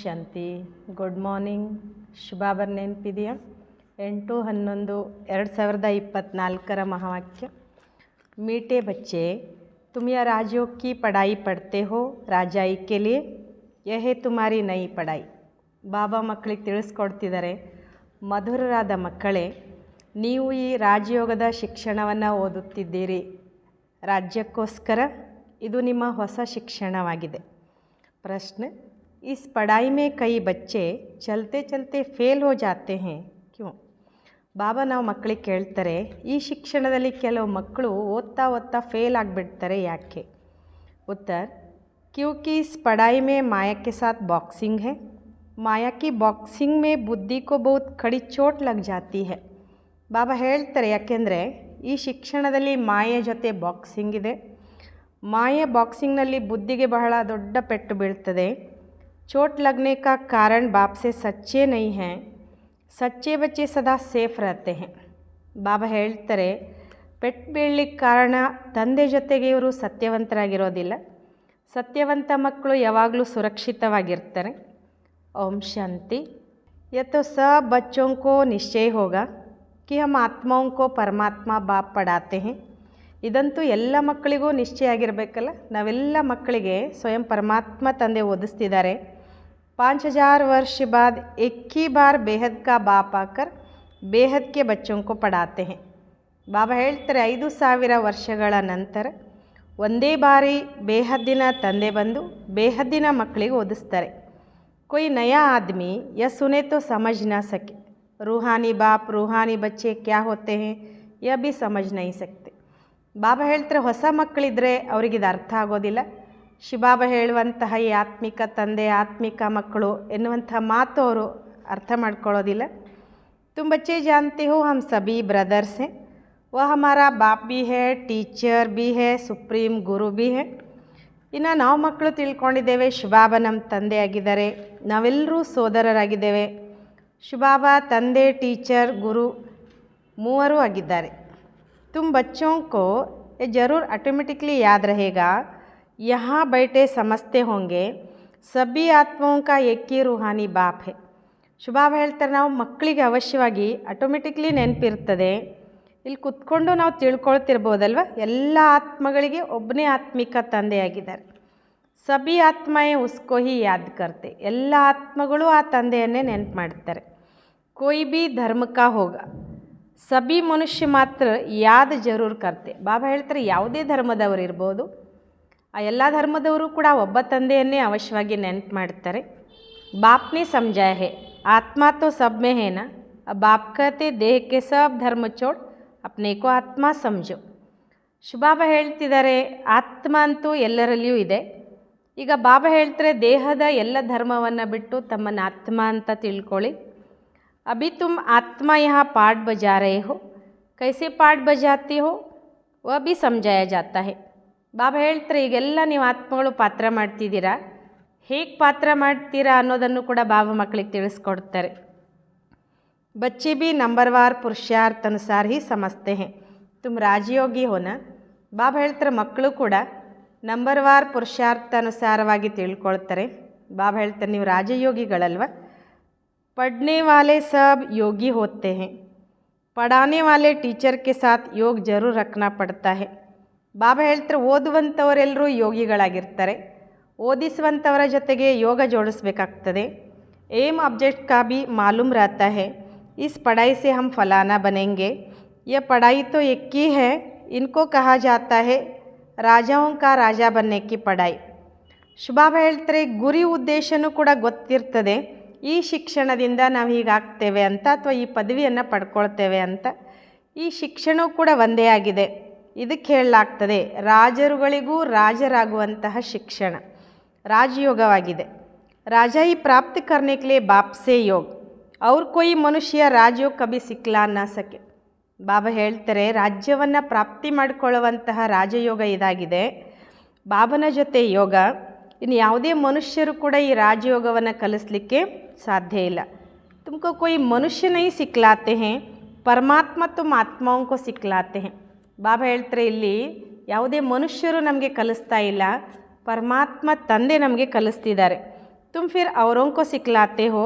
ಶಾಂತಿ. Good morning. ಶುಭಾಭರ್ ನೆನಪಿದೆಯಾ? 8/11/2024 महावाक्य। मीठे बच्चे, तुम यह राजयोग की पढ़ाई पढ़ते हो राजाई के लिए, यह है तुम्हारी नई पढ़ाई। ಬಾಬಾ ಮಕ್ಕಳಿಗೆ ತಿಳಿಸ್ಕೊಡ್ತಿದ್ದಾರೆ, ಮಧುರರಾದ ಮಕ್ಕಳೇ, ನೀವು ಈ ರಾಜಯೋಗದ ಶಿಕ್ಷಣವನ್ನು ಓದುತ್ತಿದ್ದೀರಿ ರಾಜ್ಯಕ್ಕೋಸ್ಕರ. ಇದು ನಿಮ್ಮ ಹೊಸ ಶಿಕ್ಷಣವಾಗಿದೆ. ಪ್ರಶ್ನೆ, इस पढ़ाई में कई बच्चे चलते चलते फेल हो जाते हैं क्यों? ಬಾಬಾ ನಾವು ಮಕ್ಕಳಿಗೆ ಕೇಳ್ತಾರೆ, ಈ ಶಿಕ್ಷಣದಲ್ಲಿ ಕೆಲವು ಮಕ್ಕಳು ಓದ್ತಾ ಓದ್ತಾ ಫೇಲ್ ಆಗಿಬಿಡ್ತಾರೆ, ಯಾಕೆ? उत्तर, क्योंकि इस पढ़ाई में माया के साथ बॉक्सिंग है। माया की बॉक्सिंग में बुद्धि को बहुत कड़ी चोट लग जाती है। ಬಾಬಾ ಹೇಳ್ತಾರೆ, ಯಾಕೆಂದರೆ ಈ ಶಿಕ್ಷಣದಲ್ಲಿ ಮಾಯೆ ಜೊತೆ ಬಾಕ್ಸಿಂಗ್ ಇದೆ. ಮಾಯೆ ಬಾಕ್ಸಿಂಗ್ನಲ್ಲಿ ಬುದ್ಧಿಗೆ ಬಹಳ ದೊಡ್ಡ ಪೆಟ್ಟು ಬೀಳ್ತದೆ. चोट लगने का कारण बाप से सच्चे नहीं हैं, सच्चे बच्चे सदा ಸೇಫ್ रहते हैं। ಬಾಬಾ ಹೇಳ್ತಾರೆ, ಪೆಟ್ಟು ಬೀಳಲಿಕ್ಕೆ ಕಾರಣ ತಂದೆ ಜೊತೆಗೆ ಇವರು ಸತ್ಯವಂತರಾಗಿರೋದಿಲ್ಲ. ಸತ್ಯವಂತ ಮಕ್ಕಳು ಯಾವಾಗಲೂ ಸುರಕ್ಷಿತವಾಗಿರ್ತಾರೆ. ओम शांति। यह तो सब बच्चों को निश्चय होगा कि हम आत्माओं को परमात्मा बाप पढ़ाते हैं। ಇದಂತೂ ಎಲ್ಲ ಮಕ್ಕಳಿಗೂ ನಿಶ್ಚಯ ಆಗಿರಬೇಕಲ್ಲ, ನಾವೆಲ್ಲ ಮಕ್ಕಳಿಗೆ ಸ್ವಯಂ ಪರಮಾತ್ಮ ತಂದೆ ಓದಿಸ್ತಿದ್ದಾರೆ. 5000 वर्ष बाद एक ही बार बेहद का बाप आकर बेहद के बच्चों को पढ़ाते हैं। ಬಾಬಾ ಹೇಳ್ತಾರೆ, 5000 ವರ್ಷಗಳ ನಂತರ ಒಂದೇ ಬಾರಿ ಬೇಹದ್ದಿನ ತಂದೆ ಬಂದು ಬೇಹದ್ದಿನ ಮಕ್ಕಳಿಗೆ ಓದಿಸ್ತಾರೆ. कोई नया आदमी यह सुने तो समझ ना सके, रूहानी बाप रूहानी बच्चे क्या होते हैं यह भी समझ नहीं सकते। ಬಾಬಾ ಹೇಳ್ತಾರೆ, ಹೊಸ ಮಕ್ಕಳಿದ್ರೆ ಅವರಿಗಿದು ಅರ್ಥ ಆಗೋದಿಲ್ಲ. ಶಿವಬಾಬಾ ಹೇಳುವಂತಹ ಈ ಆತ್ಮಿಕ ತಂದೆ ಆತ್ಮಿಕ ಮಕ್ಕಳು ಎನ್ನುವಂಥ ಮಾತು ಅವರು ಅರ್ಥ ಮಾಡ್ಕೊಳ್ಳೋದಿಲ್ಲ. तुम बच्चे जानते हो हम सभी ब्रदर्स हैं, वह हमारा बाप भी है, टीचर भी है, सुप्रीम गुरु भी है। ಇನ್ನು ನಾವು ಮಕ್ಕಳು ತಿಳ್ಕೊಂಡಿದ್ದೇವೆ, ಶಿವಬಾಬಾ ನಮ್ಮ ತಂದೆ ಆಗಿದ್ದಾರೆ, ನಾವೆಲ್ಲರೂ ಸೋದರರಾಗಿದ್ದೇವೆ. ಶಿವಬಾಬಾ ತಂದೆ, ಟೀಚರ್, ಗುರು ಮೂವರು ಆಗಿದ್ದಾರೆ. तुम बच्चों को ये ज़रूर ऑटोमेटिकली याद रहेगा, यहाँ बैठे समझते होंगे सभी आत्माओं का एक ही रूहानी बाप है। ಶಿವಬಾಬಾ ಹೇಳ್ತಾರೆ, ನಾವು ಮಕ್ಕಳಿಗೆ ಅವಶ್ಯವಾಗಿ ಆಟೋಮೆಟಿಕ್ಲಿ ನೆನಪಿರ್ತದೆ. ಇಲ್ಲಿ ಕುತ್ಕೊಂಡು ನಾವು ತಿಳ್ಕೊಳ್ತಿರ್ಬೋದಲ್ವ, ಎಲ್ಲ ಆತ್ಮಗಳಿಗೆ ಒಬ್ಬನೇ ಆತ್ಮಿಕ ತಂದೆಯಾಗಿದ್ದಾರೆ. ಸಭಿ ಆತ್ಮಯೇ ಉಸ್ಕೋ ಹಿ ಯಾದ್ ಕರ್ತೆ, ಎಲ್ಲ ಆತ್ಮಗಳು ಆ ತಂದೆಯನ್ನೇ ನೆನಪು ಮಾಡ್ತಾರೆ. ಕೋಯಿ ಬಿ ಧರ್ಮ ಕಾ ಹೋಗ, ಸಭಿ ಮನುಷ್ಯ ಮಾತ್ರ ಯಾದ್ ಜರೂರ್ ಕರ್ತೆ. ಬಾಬಾ ಹೇಳ್ತಾರೆ, ಯಾವುದೇ ಧರ್ಮದವರು ಇರ್ಬೋದು, ಆ ಎಲ್ಲ ಧರ್ಮದವರು ಕೂಡ ಒಬ್ಬ ತಂದೆಯನ್ನೇ ಅವಶ್ಯವಾಗಿ ನೆನಪು ಮಾಡ್ತಾರೆ. ಬಾಪ್ನೇ ಸಮಜಾಯ ಹೇ, ಆತ್ಮ ತೋ ಸಬ್ ಮೇ ಹೇ ನಾ, ಬಾಪ್ ಕಹತೆ ದೇಹ ಕೆ ಸಬ್ ಧರ್ಮ ಚೋಡ್ ಅಪ್ನೇ ಕೋ ಆತ್ಮ ಸಮಜೋ. ಶಿವಬಾಬಾ ಹೇಳ್ತಿದ್ದಾರೆ, ಆತ್ಮ ಅಂತೂ ಎಲ್ಲರಲ್ಲಿಯೂ ಇದೆ. ಈಗ ಬಾಬಾ ಹೇಳ್ತಾರೆ, ದೇಹದ ಎಲ್ಲ ಧರ್ಮವನ್ನು ಬಿಟ್ಟು ತಮ್ಮನ್ನು ಆತ್ಮ ಅಂತ ತಿಳ್ಕೊಳ್ಳಿ. अभी तुम आत्मा यहाँ पाठ बजा रहे हो, कैसे पाठ बजाती हो वह भी समझाया जाता है। ಬಾಬಾ ಹೇಳ್ತಾರೆ, ಈಗೆಲ್ಲ ನೀವು ಆತ್ಮಗಳು ಪಾತ್ರ ಮಾಡ್ತಿದ್ದೀರಾ, ಹೇಗೆ ಪಾತ್ರ ಮಾಡ್ತೀರಾ ಅನ್ನೋದನ್ನು ಕೂಡ ಬಾಬಾ ಮಕ್ಕಳಿಗೆ ತಿಳಿಸ್ಕೊಡ್ತಾರೆ. बच्चे भी नंबरवार पुरुषार्थ अनुसार ही समझते हैं, तुम राजयोगी हो ना। ಬಾಬಾ ಹೇಳ್ತಾರೆ, ಮಕ್ಕಳು ಕೂಡ ನಂಬರ್ವಾರ್ ಪುರುಷಾರ್ಥ ಅನುಸಾರವಾಗಿ ತಿಳ್ಕೊಳ್ತಾರೆ. ಬಾಬಾ ಹೇಳ್ತಾರೆ, ನೀವು ರಾಜಯೋಗಿಗಳಲ್ವ. पढ़ने वाले सब योगी होते हैं, पढ़ाने वाले टीचर के साथ योग जरूर रखना पड़ता है। ಬಾಬಾ ಹೇಳ್ತಾರೆ, ಓದುವಂಥವರೆಲ್ಲರೂ ಯೋಗಿಗಳಾಗಿರ್ತಾರೆ, ಓದಿಸುವಂಥವರ ಜೊತೆಗೆ ಯೋಗ ಜೋಡಿಸ್ಬೇಕಾಗ್ತದೆ. एम ऑब्जेक्ट का भी मालूम रहता है, इस पढ़ाई से हम फलाना बनेंगे, यह पढ़ाई तो एक ही है, इनको कहा जाता है राजाओं का राजा बनने की पढ़ाई। ಶಿವಬಾಬಾ ಹೇಳ್ತಾರೆ, ಗುರಿ ಉದ್ದೇಶನೂ ಕೂಡ ಗೊತ್ತಿರ್ತದೆ. ಈ ಶಿಕ್ಷಣದಿಂದ ನಾವು ಹೀಗಾಗ್ತೇವೆ ಅಂತ, ಅಥವಾ ಈ ಪದವಿಯನ್ನು ಪಡ್ಕೊಳ್ತೇವೆ ಅಂತ. ಈ ಶಿಕ್ಷಣವೂ ಕೂಡ ಒಂದೇ ಆಗಿದೆ. ಇದಕ್ಕೆ ಹೇಳಲಾಗ್ತದೆ, ರಾಜರುಗಳಿಗೂ ರಾಜರಾಗುವಂತಹ ಶಿಕ್ಷಣ ರಾಜಯೋಗವಾಗಿದೆ. ರಾಜಾಯಿ ಪ್ರಾಪ್ತಿ करने के लिए बाप से योग और कोई मनुष्य राजयोग कभी सिखला ना सके। ಬಾಬಾ ಹೇಳ್ತಾರೆ, ರಾಜ್ಯವನ್ನು ಪ್ರಾಪ್ತಿ ಮಾಡಿಕೊಳ್ಳುವಂತಹ ರಾಜಯೋಗ ಇದಾಗಿದೆ, ಬಾಬನ ಜೊತೆ ಯೋಗ. ಇನ್ನು ಯಾವುದೇ ಮನುಷ್ಯರು ಕೂಡ ಈ ರಾಜಯೋಗವನ್ನು ಕಲಿಸಲಿಕ್ಕೆ ಸಾಧ್ಯ ಇಲ್ಲ. ತುಮಕೋ कोई ಮನುಷ್ಯ नहीं सिखलाते हैं, ಪರಮಾತ್ಮ ತುಮ್ ಆತ್ಮಾओं को सिखलाते हैं। ಬಾಬಾ ಹೇಳ್ತಾರೆ, ಇಲ್ಲಿ ಯಾವುದೇ ಮನುಷ್ಯರು ನಮಗೆ ಕಲಿಸ್ತಾ ಇಲ್ಲ, ಪರಮಾತ್ಮ ತಂದೆ ನಮಗೆ ಕಲಿಸ್ತಿದ್ದಾರೆ. तुम फिर औरों को सिखलाते हो,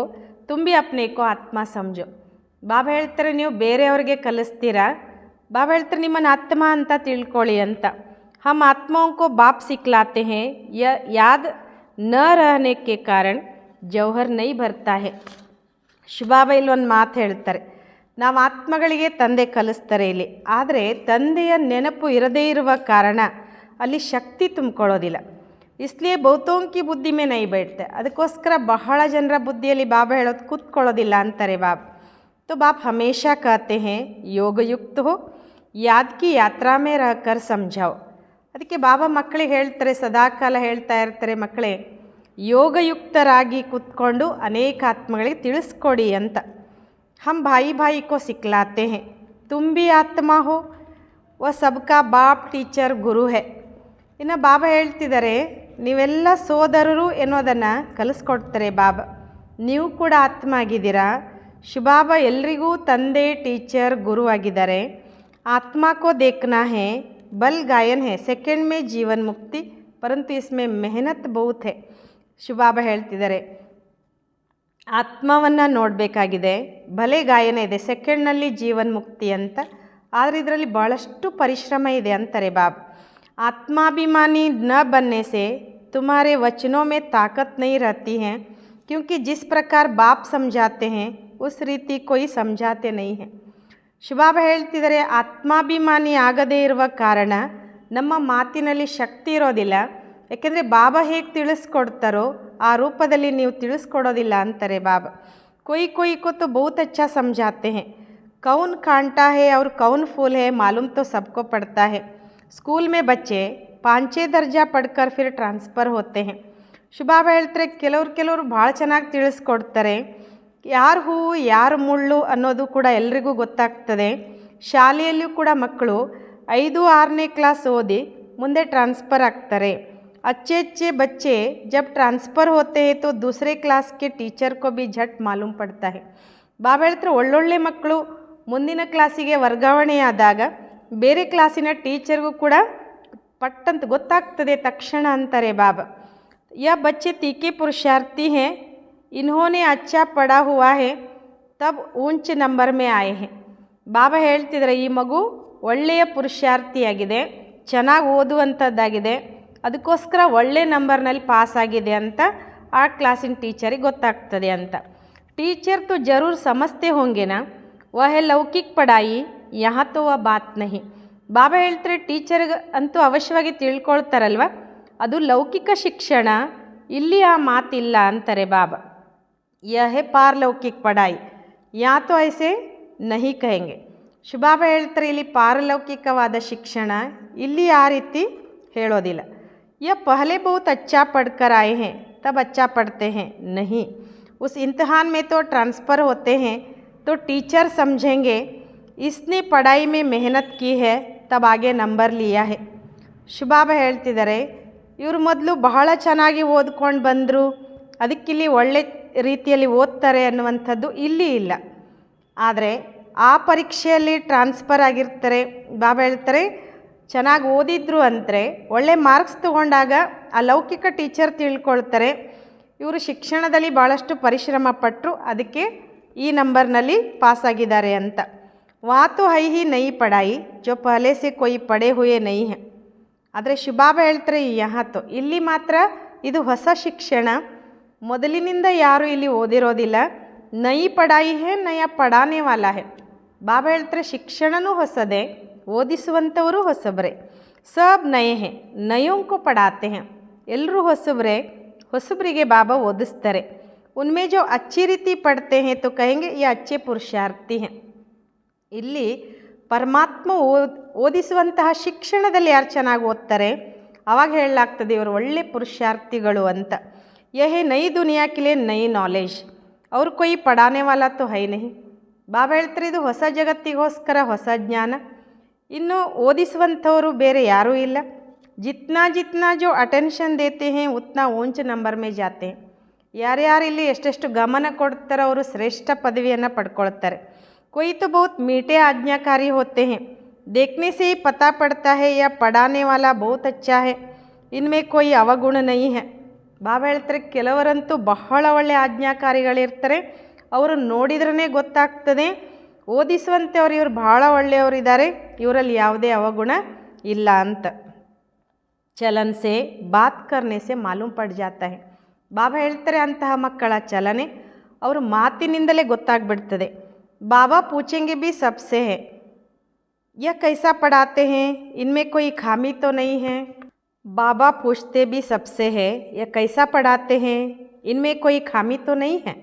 तुम भी अपने को ಆತ್ಮ समझो. ಬಾಬಾ ಹೇಳ್ತಾರೆ ನೀವು ಬೇರೆಯವ್ರಿಗೆ ಕಲಿಸ್ತೀರಾ, ಬಾಬಾ ಹೇಳ್ತಾರೆ ನಿಮ್ಮನ್ನು ಆತ್ಮ ಅಂತ ತಿಳ್ಕೊಳ್ಳಿ ಅಂತ. हम आत्माओं को बाप सिखलाते हैं, यह याद न रहने के कारण जौहर नहीं भरता है. ಶಿವಬಾಬಾ ಇಲ್ಲೊಂದು ಮಾತು ಹೇಳ್ತಾರೆ, ನಾವು ಆತ್ಮಗಳಿಗೆ ತಂದೆ ಕಲಿಸ್ತಾರೆ ಇಲ್ಲಿ, ಆದರೆ ತಂದೆಯ ನೆನಪು ಇರದೇ ಇರುವ ಕಾರಣ ಅಲ್ಲಿ ಶಕ್ತಿ ತುಂಬಿಕೊಳ್ಳೋದಿಲ್ಲ. ಇಸ್ಲಿಯೇ ಬಹುತೋಂಕಿ ಬುದ್ಧಿ ಮೇ ನೈ बैठते, ಅದಕ್ಕೋಸ್ಕರ ಬಹಳ ಜನರ ಬುದ್ಧಿಯಲ್ಲಿ ಬಾಬಾ ಹೇಳೋದು ಕೂತ್ಕೊಳ್ಳೋದಿಲ್ಲ ಅಂತಾರೆ ಬಾಬಾ. तो बाप हमेशा कहते हैं योग युक्त हो, याद की यात्रा में रहकर समझाओ. ಅದಕ್ಕೆ ಬಾಬಾ ಮಕ್ಕಳಿಗೆ ಹೇಳ್ತಾರೆ, ಸದಾಕಾಲ ಹೇಳ್ತಾ ಇರ್ತಾರೆ, ಮಕ್ಕಳೇ ಯೋಗಯುಕ್ತರಾಗಿ ಕೂತ್ಕೊಂಡು ಅನೇಕ ಆತ್ಮಗಳಿಗೆ ತಿಳಿಸ್ಕೊಡಿ ಅಂತ. हम भाई भाई को सिखलाते हैं, तुम भी आत्मा हो, वह सबका बाप टीचर गुरु है. ಇನ್ನು ಬಾಬಾ ಹೇಳ್ತಿದ್ದಾರೆ, ನೀವೆಲ್ಲ ಸೋದರರು ಎನ್ನುವುದನ್ನು ಕಲಿಸ್ಕೊಡ್ತಾರೆ ಬಾಬಾ. ನೀವು ಕೂಡ ಆತ್ಮ ಆಗಿದ್ದೀರಾ, ಶಿವಬಾಬಾ ಎಲ್ರಿಗೂ ತಂದೆ ಟೀಚರ್ ಗುರು ಆಗಿದ್ದಾರೆ. ಆತ್ಮ ಕೋ ದೇಖ್ನಾ ಹೇ, ಬಲ್ ಗಾಯನ್ ಹೇ, ಸೆಕೆಂಡ್ ಮೇ ಜೀವನ್ ಮುಕ್ತಿ, ಪರಂತು ಇಸ್ಮೇ ಮೆಹನತ್ ಬಹುತ್ ಹೇ. ಶಿವಬಾಬಾ ಹೇಳ್ತಿದ್ದಾರೆ, ಆತ್ಮವನ್ನು ನೋಡಬೇಕಾಗಿದೆ, ಭಲೆ ಗಾಯನ ಇದೆ, ಸೆಕೆಂಡ್ನಲ್ಲಿ ಜೀವನ್ ಮುಕ್ತಿ ಅಂತ, ಆದರೆ ಇದರಲ್ಲಿ ಭಾಳಷ್ಟು ಪರಿಶ್ರಮ ಇದೆ ಅಂತಾರೆ ಬಾಬಾ. आत्माभिमानी न बनने से तुम्हारे वचनों में ताकत नहीं रहती है, क्योंकि जिस प्रकार बाप समझाते हैं उस रीति कोई समझाते नहीं है. ಶಿವಬಾಬಾ ಹೇಳ್ತಿದ್ದಾರೆ, ಆತ್ಮಾಭಿಮಾನಿ ಆಗದೇ ಇರುವ ಕಾರಣ ನಮ್ಮ ಮಾತಿನಲ್ಲಿ ಶಕ್ತಿ ಇರೋದಿಲ್ಲ, ಯಾಕೆಂದರೆ ಬಾಬಾ ಹೇಗೆ ತಿಳಿಸ್ಕೊಡ್ತಾರೋ ಆ ರೂಪದಲ್ಲಿ ನೀವು ತಿಳಿಸ್ಕೊಡೋದಿಲ್ಲ ಅಂತಾರೆ ಬಾಬಾ. कोई कोई को तो बहुत अच्छा समझाते हैं, कौन कांटा है और कौन फूल है मालूम तो सबको पड़ता है. स्कूल में बच्चे 5 दर्जा पढ़कर फिर ट्रांसफ़र होते हैं. ಶಿವಬಾಬಾ ಹೇಳ್ತಾರೆ, ಕೆಲವರು ಭಾಳ ಚೆನ್ನಾಗಿ ತಿಳಿಸ್ಕೊಡ್ತಾರೆ, ಯಾರು ಹೂವು ಯಾರು ಮುಳ್ಳು ಅನ್ನೋದು ಕೂಡ ಎಲ್ರಿಗೂ ಗೊತ್ತಾಗ್ತದೆ. ಶಾಲೆಯಲ್ಲಿಯೂ ಕೂಡ ಮಕ್ಕಳು 5-6ನೇ ಕ್ಲಾಸ್ ಓದಿ ಮುಂದೆ ಟ್ರಾನ್ಸ್ಫರ್ ಆಗ್ತಾರೆ. अच्छे अच्छे बच्चे जब ट्रांसफ़र होते हैं तो दूसरे क्लास के टीचर को भी झट मालूम पड़ता है. ಬಾಬಾ ಹೇಳ್ತಾರೆ, ಒಳ್ಳೊಳ್ಳೆ ಮಕ್ಕಳು ಮುಂದಿನ ಕ್ಲಾಸಿಗೆ ವರ್ಗಾವಣೆಯಾದಾಗ ಬೇರೆ ಕ್ಲಾಸಿನ ಟೀಚರ್ಗೂ ಕೂಡ ಪಟ್ಟಂತ ಗೊತ್ತಾಗ್ತದೆ ತಕ್ಷಣ ಅಂತಾರೆ ಬಾಬಾ. यह बच्चे तीखे पुरुषार्थी हैं, इन्होंने अच्छा पढ़ा हुआ है तब ऊंच नंबर में आए हैं. ಬಾಬಾ ಹೇಳ್ತಿದ್ದಾರೆ, ಈ ಮಗು ಒಳ್ಳೆಯ ಪುರುಷಾರ್ಥಿಯಾಗಿದೆ, ಚೆನ್ನಾಗಿ ಓದುವಂಥದ್ದಾಗಿದೆ, ಅದಕ್ಕೋಸ್ಕರ ಒಳ್ಳೆ ನಂಬರ್ನಲ್ಲಿ ಪಾಸ್ ಆಗಿದೆ ಅಂತ ಆ ಕ್ಲಾಸಿನ ಟೀಚರಿಗೆ ಗೊತ್ತಾಗ್ತದೆ ಅಂತ. टीचर तो ज़रूर समझते होंगे ना, वह है लौकिक पढ़ाई, यहाँ तो वह बात नहीं. ಬಾಬಾ ಹೇಳ್ತಾರೆ, ಟೀಚರ್ಗೆ ಅಂತೂ ಅವಶ್ಯವಾಗಿ ತಿಳ್ಕೊಳ್ತಾರಲ್ವ, ಅದು ಲೌಕಿಕ ಶಿಕ್ಷಣ, ಇಲ್ಲಿ ಆ ಮಾತಿಲ್ಲ ಅಂತಾರೆ ಬಾಬಾ. यह है पारलौकिक पढ़ाई, यहाँ तो ऐसे नहीं कहेंगे. ಶಿವಬಾಬಾ ಹೇಳ್ತಾರೆ, ಇಲ್ಲಿ ಪಾರಲೌಕಿಕವಾದ ಶಿಕ್ಷಣ, ಇಲ್ಲಿ ಆ ರೀತಿ ಹೇಳೋದಿಲ್ಲ. यह पहले बहुत अच्छा पढ़कर आए हैं तब अच्छा पढ़ते हैं, नहीं, उस इम्तिहान में तो ट्रांसफ़र होते हैं तो टीचर समझेंगे इसने पढ़ाई में मेहनत की है तब आगे नंबर लिया है. ಶಿವಬಾಬಾ ಹೇಳ್ತಿದ್ದಾರೆ, ಇವರು ಮೊದಲು ಬಹಳ ಚೆನ್ನಾಗಿ ಓದ್ಕೊಂಡು ಬಂದರು, ಅದಕ್ಕಿಲ್ಲಿ ಒಳ್ಳೆ ರೀತಿಯಲ್ಲಿ ಓದ್ತಾರೆ ಅನ್ನುವಂಥದ್ದು ಇಲ್ಲಿ ಇಲ್ಲ. ಆದರೆ ಆ ಪರೀಕ್ಷೆಯಲ್ಲಿ ಟ್ರಾನ್ಸ್ಫರ್ ಆಗಿರ್ತಾರೆ, ಬಾಬಾ ಹೇಳ್ತಾರೆ ಚೆನ್ನಾಗಿ ಓದಿದ್ರು ಅಂದರೆ ಒಳ್ಳೆ ಮಾರ್ಕ್ಸ್ ತೊಗೊಂಡಾಗ ಆ ಲೌಕಿಕ ಟೀಚರ್ ತಿಳ್ಕೊಳ್ತಾರೆ, ಇವರು ಶಿಕ್ಷಣದಲ್ಲಿ ಭಾಳಷ್ಟು ಪರಿಶ್ರಮ ಪಟ್ಟರು, ಅದಕ್ಕೆ ಈ ನಂಬರ್ನಲ್ಲಿ ಪಾಸಾಗಿದ್ದಾರೆ ಅಂತ. ವಾತು ಹೈ ಹಿ ನೈ ಪಢಾಯಿ ಜೋ ಪಹಲೆ ಸೆ ಕೊಯ್ ಪಡೆ ಹುಯೇ ನೈ ಹೈ. ಆದರೆ ಶಿವಬಾಬಾ ಹೇಳ್ತಾರೆ, ಯಹಾತು ಇಲ್ಲಿ ಮಾತ್ರ ಇದು ಹೊಸ ಶಿಕ್ಷಣ, ಮೊದಲಿನಿಂದ ಯಾರೂ ಇಲ್ಲಿ ಓದಿರೋದಿಲ್ಲ. ನೈ ಪಢಾಯಿ ಹೇ ನಯ ಪಢಾನೆ ವಾಲಾ ಹೇ. ಬಾಬಾ ಹೇಳ್ತಾರೆ, ಶಿಕ್ಷಣನೂ ಹೊಸದೇ, ಓದಿಸುವಂಥವರು ಹೊಸಬ್ರೆ. ಸಬ್ ನಯೇ ಹೇ, ನಯೋಂಕೋ ಪಢಾತೆ ಹೇ. ಎಲ್ಲರೂ ಹೊಸಬ್ರೆ, ಹೊಸಬರಿಗೆ ಬಾಬಾ ಓದಿಸ್ತಾರೆ. ಉನ್ಮೇ ಜೋ ಅಚ್ಚಿ ರೀತಿ ಪಡ್ತೆ ಹೇ ತೋ ಕಹೆಂಗೆ ಯೇ ಅಚ್ಚೆ ಪುರುಷಾರ್ಥಿ ಹೇ. ಇಲ್ಲಿ ಪರಮಾತ್ಮ ಓದಿಸುವಂತಹ ಶಿಕ್ಷಣದಲ್ಲಿ ಯಾರು ಚೆನ್ನಾಗಿ ಓದ್ತಾರೆ ಆವಾಗ ಹೇಳಲಾಗ್ತದೆ ಇವರು ಒಳ್ಳೆ ಪುರುಷಾರ್ಥಿಗಳು ಅಂತ. ಯಹೇ ನೈ ದುನಿಯಾ ಕೆ ಲಿಯೇ ನೈ ನಾಲೆಜ್, ಅವ್ರು ಕೊಯ್ ಪಢಾನೆ ವಾಲಾ ತೋ ಹೈ ನಹಿ. ಬಾಬಾ ಹೇಳ್ತಾರೆ, ಇದು ಹೊಸ ಜಗತ್ತಿಗೋಸ್ಕರ ಹೊಸ ಜ್ಞಾನ, ಇನ್ನು ಓದಿಸುವಂಥವರು ಬೇರೆ ಯಾರೂ ಇಲ್ಲ. ಜಿತ್ನಾ ಜಿತ್ನಾ ಜೋ ಅಟೆನ್ಷನ್ ದೇತೆ ಹೇ ಉತ್ನಾ ಊಂಚ ನಂಬರ್ ಮೇ ಜಾತೆ. ಯಾರ್ಯಾರು ಇಲ್ಲಿ ಎಷ್ಟೆಷ್ಟು ಗಮನ ಕೊಡ್ತಾರೋ ಅವರು ಶ್ರೇಷ್ಠ ಪದವಿಯನ್ನು ಪಡ್ಕೊಳ್ತಾರೆ. कोई तो बहुत मीठे आज्ञाकारी होते हैं, देखने से ही पता पड़ता है यह पढ़ाने वाला बहुत अच्छा है, इनमें कोई अवगुण नहीं है. ಬಾಬಾ ಹೇಳ್ತಾರೆ ಕೆಲವರಂತೂ ಬಹಳ ಒಳ್ಳೆಯ ಆಜ್ಞಾಕಾರಿಗಳಿರ್ತಾರೆ, ಅವರು ನೋಡಿದ್ರೇ ಗೊತ್ತಾಗ್ತದೆ ಓದಿಸುವಂತೆ ಇವರು ಬಹಳ ಒಳ್ಳೆಯವರಿದ್ದಾರೆ, ಇವರಲ್ಲಿ ಯಾವುದೇ ಅವಗುಣ ಇಲ್ಲ ಅಂತ. ಚಲನ್ ಸೆ ಬಾತ್ ಕರ್ನೆ ಸೆ ಮಾಲೂಮ್ ಪಡ್ ಜಾತಾ ಹೈ. ಬಾಬಾ ಹೇಳ್ತಾರೆ ಅಂತಹ ಮಕ್ಕಳ ಚಲನೆ ಅವರು ಮಾತಿನಿಂದಲೇ ಗೊತ್ತಾಗ್ಬಿಡ್ತದೆ. ಬಾಬಾ ಪೂಛೆಂಗೆ ಭಿ ಸಬ್ಸೆ ಹೈ, ಯह कैसा पढ़ाते हैं, इनमें कोई खामी तो नहीं है. बाबा पूछते भी सबसे है, यह कैसा पढ़ाते हैं, इनमें कोई खामी तो नहीं है.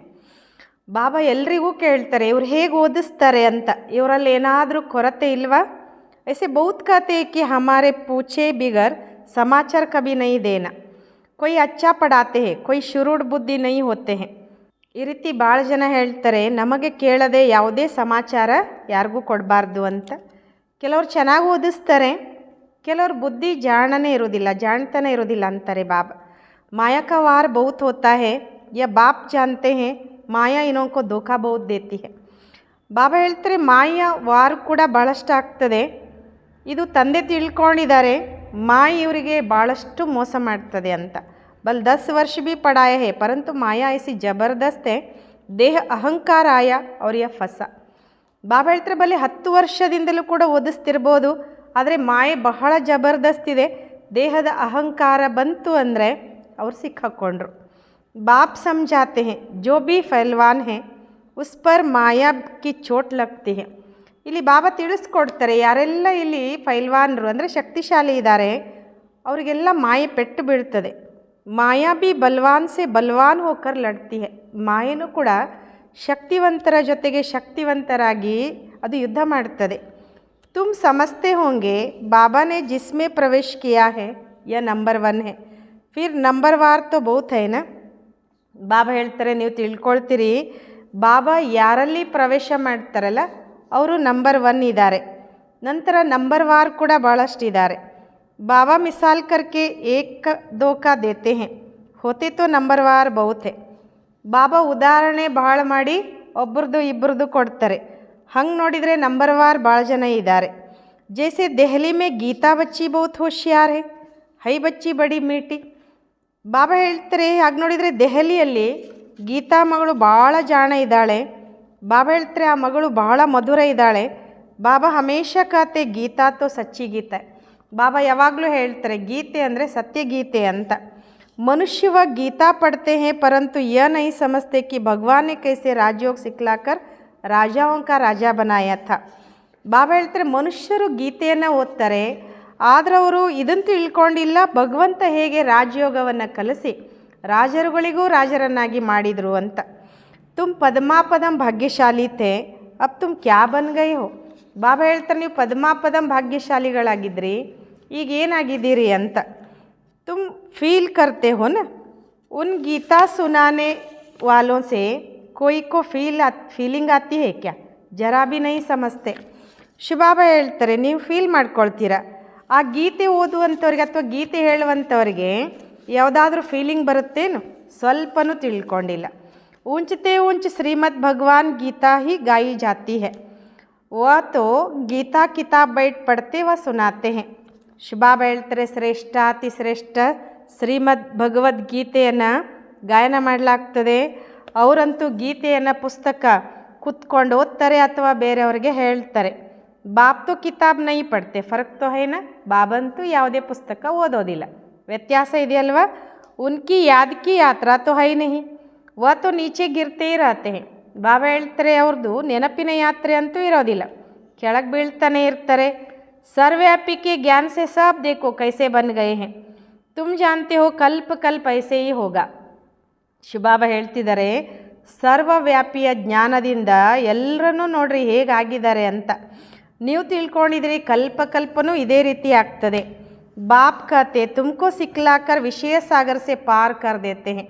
ಬಾಬಾ ಎಲ್ರಿಗೂ ಕೇಳ್ತಾರೆ ಇವ್ರು ಹೇಗೆ ಓದಿಸ್ತಾರೆ ಅಂತ, ಇವರಲ್ಲಿ ಏನಾದರೂ ಕೊರತೆ ಇಲ್ವಾ. ऐसे बहुत कहते हैं कि हमारे पूछे बिगर समाचार कभी नहीं देना, कोई अच्छा पढ़ाते हैं, कोई शुरूढ़ बुद्धि नहीं होते हैं. ಈ ರೀತಿ ಭಾಳ ಜನ ಹೇಳ್ತಾರೆ ನಮಗೆ ಕೇಳದೆ ಯಾವುದೇ ಸಮಾಚಾರ ಯಾರಿಗೂ ಕೊಡಬಾರ್ದು ಅಂತ. ಕೆಲವ್ರು ಚೆನ್ನಾಗಿ ಓದಿಸ್ತಾರೆ, ಕೆಲವ್ರ ಬುದ್ಧಿ ಜಾಣತನ ಇರೋದಿಲ್ಲ ಅಂತಾರೆ ಬಾಬಾ. ಮಾಯಾ का वार बहुत होता है, यह बाप जानते हैं, ಮಾಯಾ ಇನ್ನೊಂದು ಧೋಖಾ ಬಹುತ್ ದೇತಿ ಹೈ. ಬಾಬಾ ಹೇಳ್ತಾರೆ ಮಾಯಾ ವಾರ ಕೂಡ ಭಾಳಷ್ಟು ಆಗ್ತದೆ, ಇದು ತಂದೆ ತಿಳ್ಕೊಂಡಿದ್ದಾರೆ, ಮಾಯ ಇವರಿಗೆ ಭಾಳಷ್ಟು ಮೋಸ ಮಾಡ್ತದೆ ಅಂತ. ಬಲ್ 10 ವರ್ಷ ಭೀ ಪಡಾಯ ಹೇ ಪರಂತು ಮಾಯಾ ಐಸಿ ಜಬರ್ದಸ್ತ್ ಹೈ, ದೇಹ ಅಹಂಕಾರ ಆಯ ಅವ್ರ ಯಾ ಫಸ. ಬಾಬಾ ಹೇಳ್ತಾರೆ ಬಲ್ಲಿ 10 ವರ್ಷದಿಂದಲೂ ಕೂಡ ಓದಿಸ್ತಿರ್ಬೋದು, ಆದರೆ ಮಾಯೆ ಬಹಳ ಜಬರ್ದಸ್ತಿದೆ, ದೇಹದ ಅಹಂಕಾರ ಬಂತು ಅಂದರೆ ಅವ್ರು ಸಿಕ್ಕಾಕೊಂಡ್ರು. बाप समझाते हैं जो भी फैलवान है उस पर माया की चोट लगती है. ಇಲ್ಲಿ ಬಾಬಾ ತಿಳಿಸ್ಕೊಡ್ತಾರೆ ಯಾರೆಲ್ಲ ಇಲ್ಲಿ ಫೈಲ್ವಾನರು ಅಂದರೆ ಶಕ್ತಿಶಾಲಿ ಇದ್ದಾರೆ ಅವರಿಗೆಲ್ಲ ಮಾಯೆ ಪೆಟ್ಟು ಬೀಳ್ತದೆ. ಮಾಯಾ ಬಿ ಬಲ್ವಾನ್ ಸೆ ಬಲ್ವಾನ್ ಹೋಕರ್ ಲಡ್ತಿ ಹೈ. ಮಾಯೆನೂ ಕೂಡ ಶಕ್ತಿವಂತರ ಜೊತೆಗೆ ಶಕ್ತಿವಂತರಾಗಿ ಅದು ಯುದ್ಧ ಮಾಡ್ತದೆ. ತುಮ್ ಸಮಜ್ತೆ ಹೋಂಗೆ ಬಾಬಾನೆ ಜಿಸ್ಮೆ ಪ್ರವೇಶ ಕಿಯಾ ಹೈ ಯಾ ನಂಬರ್ 1 ಹೈ, ಫಿರ್ ನಂಬರ್ ವಾರ್ ತೋ ಬಹುತ್ ಹೈ ನಾ. ಬಾಬಾ ಹೇಳ್ತಾರೆ ನೀವು ತಿಳ್ಕೊಳ್ತೀರಿ ಬಾಬಾ ಯಾರಲ್ಲಿ ಪ್ರವೇಶ ಮಾಡ್ತಾರಲ್ಲ ಅವರು ನಂಬರ್ 1 ಇದ್ದಾರೆ, ನಂತರ ನಂಬರ್ ವಾರ್ ಕೂಡ ಭಾಳಷ್ಟು ಇದ್ದಾರೆ. ಬಾಬಾ ಮಿಸಾಲ್ ಕರ್ಕೆ ಏಕ ದೋಖಾ ದೇತೆ ಹೈ, ಹೋತೆ ತೋ ನಂಬರ್ ವಾರ್ ಬಹುತ್ ಹೈ. ಬಾಬಾ ಉದಾಹರಣೆ ಭಾಳ ಮಾಡಿ ಒಬ್ರದ್ದು ಇಬ್ಬರದು ಕೊಡ್ತಾರೆ, ಹಂಗೆ ನೋಡಿದರೆ ನಂಬರ್ ವಾರ್ ಭಾಳ ಜನ ಇದ್ದಾರೆ. ಜೈಸೆ ದೆಹಲಿ ಮೇ ಗೀತಾ ಬಚ್ಚಿ ಬಹುತ್ ಹೋಶಿಯಾರ್ ಹೈ ಬಚ್ಚಿ ಬಡಿ ಮೀಟಿ. ಬಾಬಾ ಹೇಳ್ತಾರೆ ಹಾಗೆ ನೋಡಿದರೆ ದೆಹಲಿಯಲ್ಲಿ ಗೀತಾ ಮಗಳು ಭಾಳ ಜಾಣ ಇದ್ದಾಳೆ. ಬಾಬಾ ಹೇಳ್ತಾರೆ ಆ ಮಗಳು ಭಾಳ ಮಧುರ ಇದ್ದಾಳೆ. ಬಾಬಾ ಹಮೇಶ ಕತೆ ಗೀತಾ ತೋ ಸಚ್ಚಿ ಗೀತೆ. ಬಾಬಾ ಯಾವಾಗಲೂ ಹೇಳ್ತಾರೆ ಗೀತೆ ಅಂದರೆ ಸತ್ಯಗೀತೆ ಅಂತ. ಮನುಷ್ಯ ವ ಗೀತಾ ಪಡ್ತೆ ಹೇ ಪರಂತು ಯ ನೈ ಸಮಜ್ತೆ ಕಿ ಭಗವಾನ್ ನೆ ಕೈಸೆ ರಾಜಯೋಗ ಸಿಕ್ಲಾಕರ್ ರಾಜಾओं का ರಾಜಾ ಬನಾಯ ಥಾ. ಬಾಬಾ ಹೇಳ್ತಾರೆ ಮನುಷ್ಯರು ಗೀತೆಯನ್ನು ಓದ್ತಾರೆ, ಆದರೆ ಅವರು ಇದನ್ನು ತಿಳ್ಕೊಂಡಿಲ್ಲ ಭಗವಂತ ಹೇಗೆ ರಾಜಯೋಗವನ್ನು ಕಲಿಸಿ ರಾಜರುಗಳಿಗೂ ರಾಜರನ್ನಾಗಿ ಮಾಡಿದರು ಅಂತ. ತುಮ್ ಪದ್ಮಾಪದಂ ಭಾಗ್ಯಶಾಲಿ ಥೇ, ಅಬ್ ತುಮ್ ಕ್ಯಾ ಬನ್ ಗಯೆ ಹೋ. ಬಾಬಾ ಹೇಳ್ತಾರೆ ನೀವು ಪದ್ಮಾಪದಂ ಭಾಗ್ಯಶಾಲಿಗಳಾಗಿದ್ರಿ, ಈಗ ಏನಾಗಿದ್ದೀರಿ ಅಂತ. ತುಮ್ ಫೀಲ್ ಕರ್ತೆ ಹೋ ನ, ಉನ್ ಗೀತಾ ಸುನಾನೆ ವಾಲೋं से कोई को ಫೀಲಿಂಗ್ ಆತಿ ಹೇ ಕ್ಯಾ, ಜರಾ ಭಿ ನಹೀ ಸಮಜ್ತೆ. ಶಿವಬಾಬಾ ಹೇಳ್ತಾರೆ ನೀವು ಫೀಲ್ ಮಾಡ್ಕೊಳ್ತೀರಾ, ಆ ಗೀತೆ ಓದುವಂಥವ್ರಿಗೆ ಅಥವಾ ಗೀತೆ ಹೇಳುವಂಥವ್ರಿಗೆ ಯಾವುದಾದ್ರೂ ಫೀಲಿಂಗ್ ಬರುತ್ತೇನು, ಸ್ವಲ್ಪನೂ ತಿಳ್ಕೊಂಡಿಲ್ಲ. ऊंचते ऊंच श्रीमद् भगवान गीता ही गाई जाती है, वह तो गीता किताब बैठ पढ़ते व सुनाते हैं. ಶಿವಬಾಬಾ ಹೇಳ್ತಾರೆ ಶ್ರೇಷ್ಠ ಅತಿ ಶ್ರೇಷ್ಠ ಶ್ರೀಮದ್ ಭಗವದ್ಗೀತೆಯನ್ನು ಗಾಯನ ಮಾಡಲಾಗ್ತದೆ. ಅವರಂತೂ ಗೀತೆಯನ್ನು ಪುಸ್ತಕ ಕುತ್ಕೊಂಡು ಓದ್ತಾರೆ ಅಥವಾ ಬೇರೆಯವರಿಗೆ ಹೇಳ್ತಾರೆ. ಬಾಪ್ ತೋ ಕಿತಾಬ್ ನೈ ಪಡ್ತೆ, ಫರ್ಕ್ ತೋ ಹೈ ನಾ. ಬಾಬಂತೂ ಯಾವುದೇ ಪುಸ್ತಕ ಓದೋದಿಲ್ಲ, ವ್ಯತ್ಯಾಸ ಇದೆಯಲ್ವಾ. ಉನ್ಕಿ ಯಾದ್ ಕಿ ಯಾತ್ರಾ ತೋ ಹೈ ನಹಿ, ವ ತೋ ನೀಚೆ ಗಿರ್ತೆ ಇರತ್ತೆ ಹೈ. ಬಾಬಾ ಹೇಳ್ತಾರೆ ಅವ್ರದ್ದು ನೆನಪಿನ ಯಾತ್ರೆ ಅಂತೂ ಇರೋದಿಲ್ಲ, ಕೆಳಗೆ ಬೀಳ್ತಾನೆ ಇರ್ತಾರೆ. सर्वव्यापी के ज्ञान से सब देखो कैसे बन गए हैं, तुम जानते हो कल्प कल्प ऐसे ही होगा. ಶಿವಬಾಬಾ ಹೇಳ್ತಿದ್ದಾರೆ ಸರ್ವವ್ಯಾಪಿಯ ಜ್ಞಾನದಿಂದ ಎಲ್ಲರನ್ನೂ ನೋಡ್ರಿ ಹೇಗಾಗಿದ್ದಾರೆ ಅಂತ. ನೀವು ತಿಳ್ಕೊಂಡಿದ್ರಿ ಕಲ್ಪನೂ ಇದೇ ರೀತಿ ಆಗ್ತದೆ. ಬಾಪ್ ಕತೆ ತುಮಕೋ ಸಿಕ್ಲಾಕರ್ ವಿಷಯ ಸಾಗರ ಸೆ ಪಾರ್ ಕರ್ ದೇತೆ ಹೈ.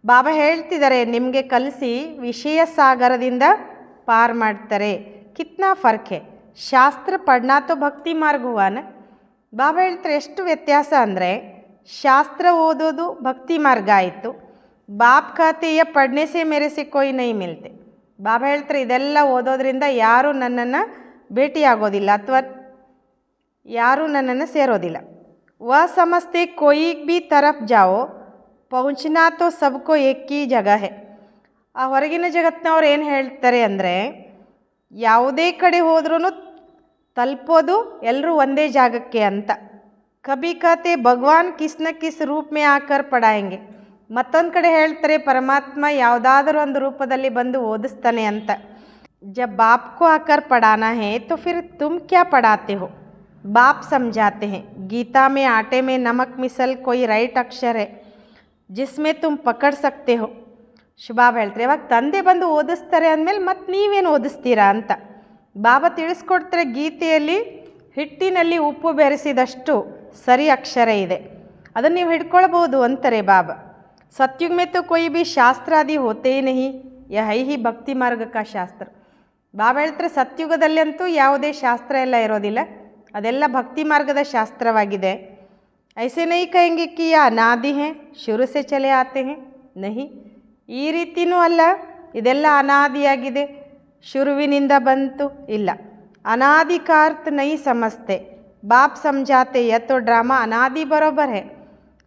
ಬಾಬಾ ಹೇಳ್ತಿದ್ದಾರೆ ನಿಮಗೆ ಕಲಿಸಿ ವಿಷಯ ಸಾಗರದಿಂದ ಪಾರ್ ಮಾಡ್ತಾರೆ. ಕಿತ್ನಾ ಫರ್ಕ್ ಹೈ, ಶಾಸ್ತ್ರ ಪಡ್ನಾ ತೋ ಭಕ್ತಿ ಮಾರ್ಗ ಹುವಾನ. ಬಾಬಾ ಹೇಳ್ತಾರೆ ಎಷ್ಟು ವ್ಯತ್ಯಾಸ ಅಂದರೆ ಶಾಸ್ತ್ರ ಓದೋದು ಭಕ್ತಿ ಮಾರ್ಗ ಆಯಿತು. ಬಾಪ್ ಖಾತೆ ಯ ಪಡ್ನೆ ಸೆ ಮೇರೆ ಸೆ ಕೊಯ್ ನೈ ಮಿಲ್ತೆ. ಬಾಬಾ ಹೇಳ್ತಾರೆ ಇದೆಲ್ಲ ಓದೋದ್ರಿಂದ ಯಾರೂ ನನ್ನನ್ನು ಭೇಟಿಯಾಗೋದಿಲ್ಲ ಅಥವಾ ಯಾರೂ ನನ್ನನ್ನು ಸೇರೋದಿಲ್ಲ. ವ ಸಮಸ್ತೆ ಕೊಯ್ ಬಿ ತರಫ್ ಜಾವೋ ಪಹುಂಚನಾ ತೋ ಸಬ್ಕೋ ಏಕ್ ಹಿ ಜಗ ಹೈ. ಆ ಹೊರಗಿನ ಜಗತ್ತಿನವ್ರು ಏನು ಹೇಳ್ತಾರೆ ಅಂದರೆ, ಯಾವುದೇ ಕಡೆ ಹೋದ್ರೂ ತಲುಪೋದು ಎಲ್ಲರೂ ಒಂದೇ ಜಾಗಕ್ಕೆ ಅಂತ. ಕಬಿ ಕತೆ ಭಗವಾನ್ ಕಿಸ್ ನ ಕಿಸ್ ರೂಪ್ ಮೇ ಆಕರ್ ಪಡಾಯಂಗೆ. ಮತ್ತೊಂದು ಕಡೆ ಹೇಳ್ತಾರೆ ಪರಮಾತ್ಮ ಯಾವುದಾದ್ರೂ ಒಂದು ರೂಪದಲ್ಲಿ ಬಂದು ಓದಿಸ್ತಾನೆ ಅಂತ. जब बाप को आकर पढ़ाना है तो फिर तुम क्या पढ़ाते हो? बाप समझाते हैं. गीता में आटे में नमक मिसल कोई राइट अक्षर है जिसमें तुम पकड़ सकते हो. ಶುಭಾಬ್ ಹೇಳ್ತಾರೆ, ಇವಾಗ ತಂದೆ ಬಂದು ಓದಿಸ್ತಾರೆ ಅಂದಮೇಲೆ ಮತ್ತು ನೀವೇನು ಓದಿಸ್ತೀರಾ ಅಂತ. ಬಾಬಾ ತಿಳಿಸ್ಕೊಡ್ತಾರೆ, ಗೀತೆಯಲ್ಲಿ ಹಿಟ್ಟಿನಲ್ಲಿ ಉಪ್ಪು ಬೆರೆಸಿದಷ್ಟು ಸರಿ ಅಕ್ಷರ ಇದೆ, ಅದನ್ನು ನೀವು ಹಿಡ್ಕೊಳ್ಬೋದು ಅಂತಾರೆ ಬಾಬಾ. सतयुग में तो कोई भी शास्त्र आदि होते ही नहीं, यह है ही ಭಕ್ತಿ ಮಾರ್ಗ ಕಾ ಶಾಸ್ತ್ರ. ಬಾಬಾ ಹೇಳ್ತಾರೆ, ಸತ್ಯುಗದಲ್ಲಿ ಅಂತೂ ಯಾವುದೇ ಶಾಸ್ತ್ರ ಎಲ್ಲ ಇರೋದಿಲ್ಲ, ಅದೆಲ್ಲ ಭಕ್ತಿ ಮಾರ್ಗದ ಶಾಸ್ತ್ರವಾಗಿದೆ. ಐಸೆ ನೈ ಕಹೆಂಗೆ ಕಿ ಯಾ ಅನಾದಿ ಹೇ ಶುರು ಸೆ ಚಲೆ ಆತೆ ಹೇ, ನಹಿ, ಈ ರೀತಿಯೂ ಅಲ್ಲ, ಇದೆಲ್ಲ ಅನಾದಿಯಾಗಿದೆ, ಶುರುವಿನಿಂದ ಬಂತು ಇಲ್ಲ. ಅನಾದಿ का अर्थ नहीं समझते, बाप समझाते यह तो ड्रामा अनादि बरोबर है.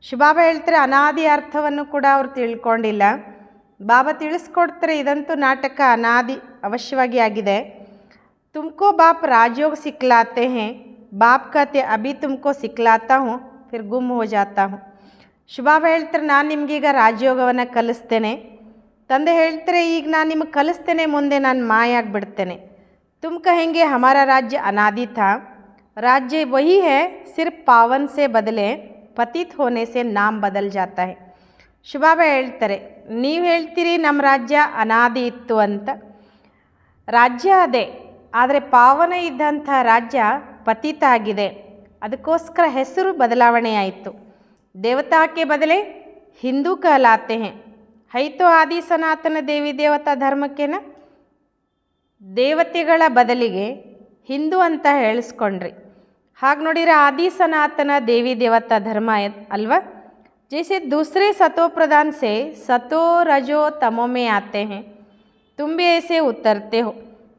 ಶಿವಬಾಬಾ ಹೇಳ್ತಾರೆ, ಅನಾದಿ ಅರ್ಥವನ್ನು ಕೂಡ ಅವರು ತಿಳ್ಕೊಂಡಿಲ್ಲ. ಬಾಬಾ ತಿಳಿಸ್ಕೊಡ್ತಾರೆ, ಇದಂತೂ ನಾಟಕ ಅನಾದಿ ಅವಶ್ಯವಾಗಿ ಆಗಿದೆ. ತುಮಕೋ ಬಾಪ್ ರಾಜಯೋಗ ಸಿಕ್ಲಾತೆ ಹೇ, ಬಾಪ್ ಕತೆ ಅಭಿ ತುಮಕೋ ಸಿಕ್ಲಾತಾ ಹೂँ ಫಿರ್ ಗುಮ್ ಹೋ ಜಾತಾ ಹೂँ. ಶಿವಬಾಬಾ ಹೇಳ್ತಾರೆ, ನಾನು ನಿಮಗೀಗ ರಾಜಯೋಗವನ್ನು ಕಲಿಸ್ತೇನೆ. ತಂದೆ ಹೇಳ್ತಾರೆ, ಈಗ ನಾನು ನಿಮಗೆ ಕಲಿಸ್ತೇನೆ, ಮುಂದೆ ನಾನು ಮಾಯ ಆಗಿಬಿಡ್ತೇನೆ. ತುಮ್ ಕಹೆಂಗೆ ಹಮಾರ ರಾಜ್ಯ ಅನಾದಿ ಥಾ, ರಾಜ್ಯ ವಹಿ ಹೇ, ಸಿರ್ಫ್ ಪಾವನ್ ಸೆ ಬದಲೆ ಪತಿತ್ ಹೋನೆ ಸೆ ನಾಮ್ ಬದಲ್ ಜಾತಾ ಹೈ. ಶಿವಬಾಬಾ ಹೇಳ್ತಾರೆ, ನೀವು ಹೇಳ್ತೀರಿ ನಮ್ಮ ರಾಜ್ಯ ಅನಾದಿ ಇತ್ತು ಅಂತ. ರಾಜ್ಯ ಅದೇ, ಆದರೆ ಪಾವನ ಇದ್ದಂಥ ರಾಜ್ಯ ಪತಿತ ಆಗಿದೆ, ಅದಕ್ಕೋಸ್ಕರ ಹೆಸರು ಬದಲಾವಣೆ ಆಯಿತು. ದೇವತಾಕ್ಕೆ ಬದಲೇ ಹಿಂದೂ कहलाते हैं. ಹೈತೋ ಆದಿ ಸನಾತನ ದೇವಿ ದೇವತಾ ಧರ್ಮಕ್ಕೆನ, ದೇವತೆಗಳ ಬದಲಿಗೆ ಹಿಂದೂ ಅಂತ ಹೇಳಿಸ್ಕೊಂಡ್ರಿ. ಹಾಗೆ ನೋಡಿದರೆ ಆದಿ ಸನಾತನ ದೇವಿ ದೇವತಾ ಧರ್ಮ ಅಲ್ವಾ. जैसे दूसरे सतो प्रधान से सतो रजो तमो में आते हैं, तुम भी ऐसे उतरते हो.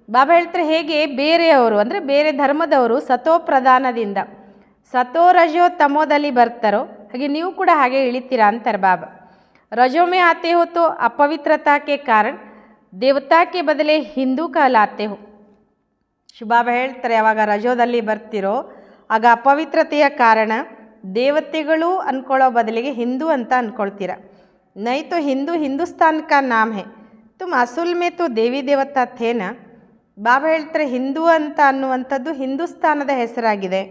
ಬಾಬಾ ಹೇಳ್ತಾರೆ, ಹೇಗೆ ಬೇರೆಯವರು ಅಂದರೆ ಬೇರೆ ಧರ್ಮದವರು ಸತೋ ಪ್ರಧಾನದಿಂದ ಸತೋ ರಜೋ ತಮೋದಲ್ಲಿ ಬರ್ತಾರೋ, ಹಾಗೆ ನೀವು ಕೂಡ ಹಾಗೆ ಇಳಿತೀರಾ ಅಂತಾರೆ ಬಾಬಾ. रजो में आते हो तो अपवित्रता के कारण देवता के बदले ಹಿಂದೂ कहलाते हो. ಶಿವಬಾಬಾ ಹೇಳ್ತಾರೆ, ಯಾವಾಗ ರಜೋದಲ್ಲಿ ಬರ್ತಿರೋ ಆಗ ಅಪವಿತ್ರತೆಯ ಕಾರಣ ದೇವತೆಗಳು ಅಂದ್ಕೊಳ್ಳೋ ಬದಲಿಗೆ ಹಿಂದೂ ಅಂತ ಅಂದ್ಕೊಳ್ತೀರ. ನೈ ತೋ ಹಿಂದೂ ಹಿಂದೂಸ್ತಾನ್ ಕಾ ನಾಮ್ ಹೇ, ತುಮ್ ಅಸುಲ್ ಮೇ ತೋ ದೇವಿ ದೇವತಾ ಥೇನಾ. ಬಾಬಾ ಹೇಳ್ತಾರೆ, ಹಿಂದೂ ಅಂತ ಅನ್ನುವಂಥದ್ದು ಹಿಂದೂಸ್ತಾನದ ಹೆಸರಾಗಿದೆ,